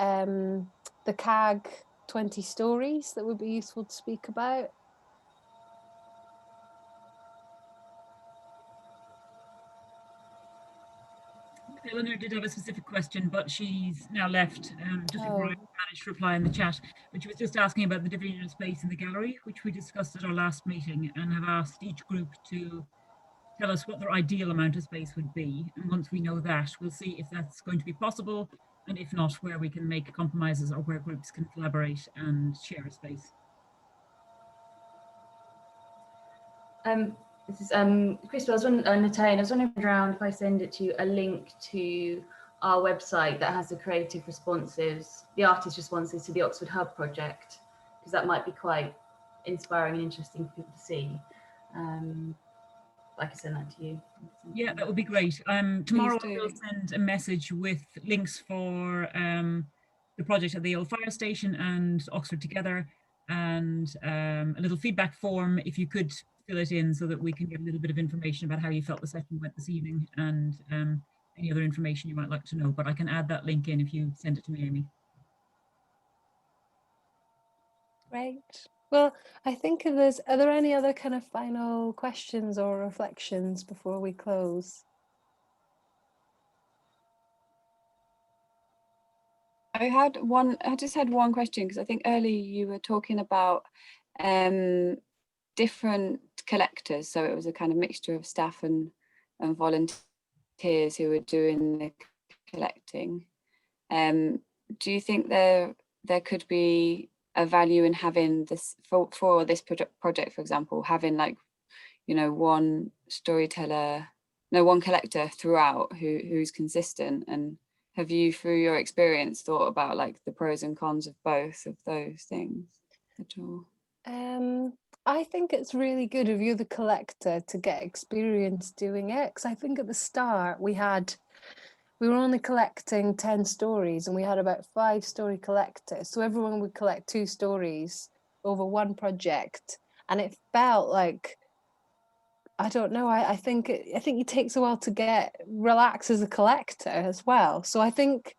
the CAG 20 stories that would be useful to speak about? Eleanor did have a specific question, but she's now left just before I Oh, managed to reply in the chat. But she was just asking about the division of space in the gallery, which we discussed at our last meeting, and have asked each group to tell us what their ideal amount of space would be. And once we know that, we'll see if that's going to be possible, and if not, where we can make compromises or where groups can collaborate and share a space. This is Crystal. Natane, I was wondering around if I send it to you a link to our website that has the creative responses, the artist responses to the Oxford Hub project, because that might be quite inspiring and interesting for people to see. I can send that to you. Yeah, that would be great. Tomorrow do. we'll send a message with links for the project at the Old Fire Station and Oxford Together, and a little feedback form if you could fill it in so that we can get a little bit of information about how you felt the session went this evening, and any other information you might like to know. But I can add that link in if you send it to me, Amy. great. Well, I think are there any other kind of final questions or reflections before we close? I just had one question, because I think earlier you were talking about different collectors. So it was a kind of mixture of staff and volunteers who were doing the collecting. Do you think there could be a value in having this for this project, for example, having like, you know, one collector throughout who's consistent? And have you, through your experience, thought about like the pros and cons of both of those things at all? I think it's really good if you're the collector to get experience doing it, because I think at the start we were only collecting 10 stories and we had about 5 story collectors, so everyone would collect 2 stories over one project, and it felt like, I don't know, I think it takes a while to relax as a collector as well. So I think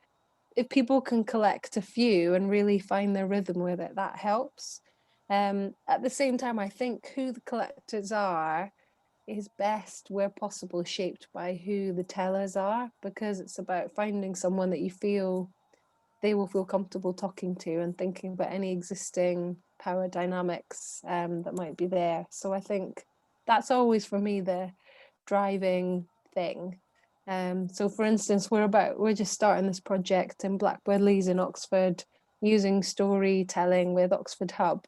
if people can collect a few and really find their rhythm with it, that helps. At the same time, I think who the collectors are is best, where possible, shaped by who the tellers are, because it's about finding someone that you feel they will feel comfortable talking to and thinking about any existing power dynamics that might be there. So I think that's always for me the driving thing. So for instance, we're just starting this project in Blackbird Leys in Oxford using storytelling with Oxford Hub.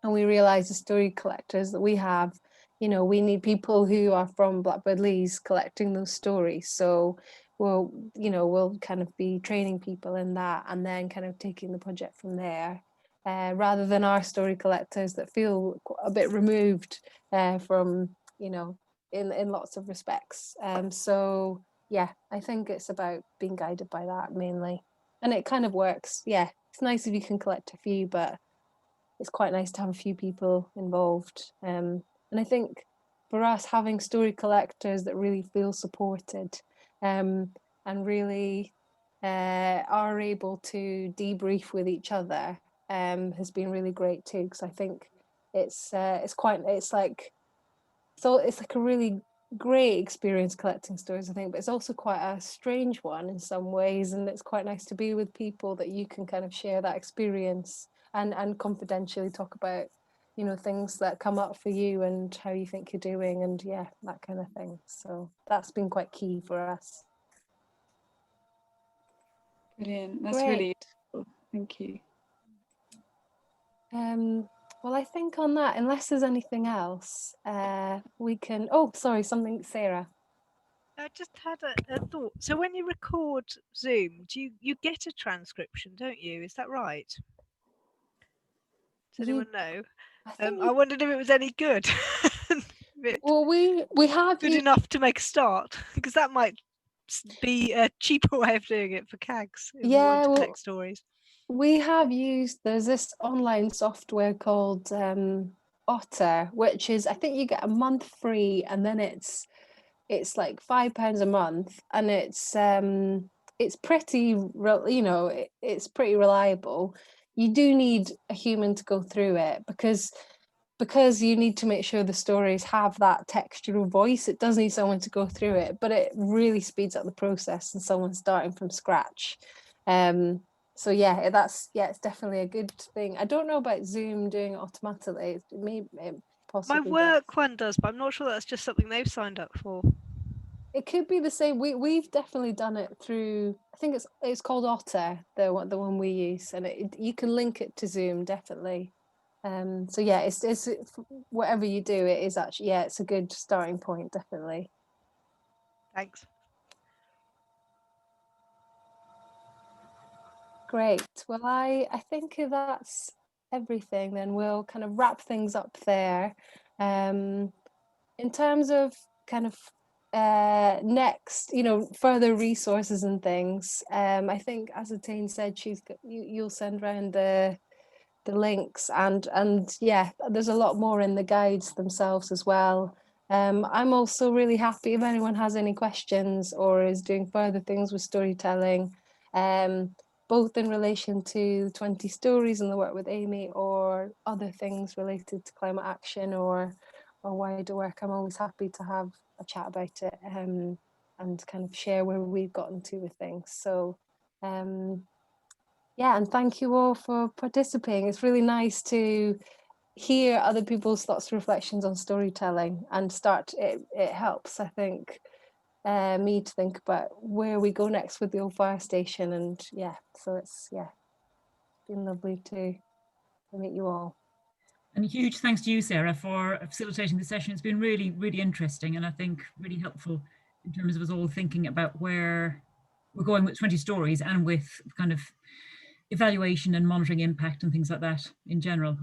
And we realize the story collectors that we have, you know, we need people who are from Blackbird Leys collecting those stories. So we'll kind of be training people in that and then kind of taking the project from there, rather than our story collectors that feel a bit removed from, you know, in lots of respects. So yeah, I think it's about being guided by that mainly. And it kind of works. Yeah, it's nice if you can collect a few, but it's quite nice to have a few people involved. And I think for us, having story collectors that really feel supported and really are able to debrief with each other has been really great too, because I think it's like a really great experience collecting stories, I think, but it's also quite a strange one in some ways, and it's quite nice to be with people that you can kind of share that experience and confidentially talk about, you know, things that come up for you and how you think you're doing, and yeah, that kind of thing. So that's been quite key for us. Brilliant. That's Great. really useful. Thank you. Well, I think on that, unless there's anything else, we can. Oh, sorry, something, Sarah. I just had a thought. So when you record Zoom, do you get a transcription, don't you? Is that right? Does anyone know? I wondered if it was any good. Well, we have good enough to make a start, because that might be a cheaper way of doing it for CAGs if we want to collect stories. We have used, there's this online software called Otter, which is, I think you get a month free, and then it's like £5 a month, and it's pretty, you know, it's pretty reliable. You do need a human to go through it, because because you need to make sure the stories have that textural voice, it does need someone to go through it, but it really speeds up the process and someone starting from scratch. So yeah, it's definitely a good thing. I don't know about Zoom doing it automatically. It possibly My work does. one does, but I'm not sure that's just something they've signed up for. It could be the same. We've definitely done it through, I think it's called Otter, the one we use, and you can link it to Zoom, definitely. So yeah, it's whatever you do, it is actually, yeah, it's a good starting point, definitely. Thanks. Great. Well, I think that's everything. Then we'll kind of wrap things up there. In terms of kind of next, further resources and things. I think, as Atane said, you'll send around the links, and yeah, there's a lot more in the guides themselves as well. I'm also really happy if anyone has any questions or is doing further things with storytelling, both in relation to 20 stories and the work with Amy, or other things related to climate action or wider work. I'm always happy to have a chat about it, and kind of share where we've gotten to with things. So yeah, and thank you all for participating. It's really nice to hear other people's thoughts and reflections on storytelling, and it helps, I think, me to think about where we go next with the Old Fire Station. And yeah, so it's been lovely to meet you all. And a huge thanks to you, Sarah, for facilitating the session. It's been really, really interesting, and I think really helpful in terms of us all thinking about where we're going with 20 stories and with kind of evaluation and monitoring impact and things like that in general.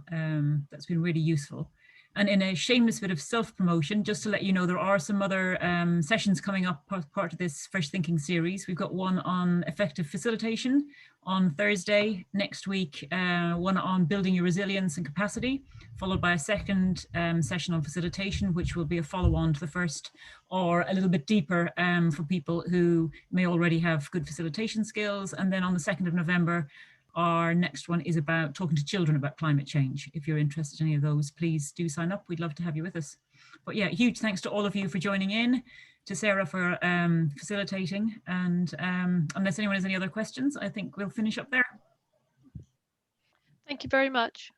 That's been really useful. And in a shameless bit of self-promotion, just to let you know, there are some other sessions coming up as part of this Fresh Thinking series. We've got one on effective facilitation on Thursday next week, one on building your resilience and capacity, followed by a second session on facilitation, which will be a follow-on to the first, or a little bit deeper for people who may already have good facilitation skills. And then on the 2nd of November, our next one is about talking to children about climate change. If you're interested in any of those, please do sign up. We'd love to have you with us. But yeah, huge thanks to all of you for joining in, to Sarah for facilitating. And unless anyone has any other questions, I think we'll finish up there. Thank you very much.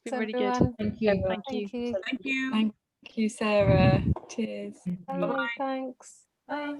It's been really good. Thank you. Thank you. Thank you. Thank you, Sarah. Cheers. Bye. Thanks. Bye.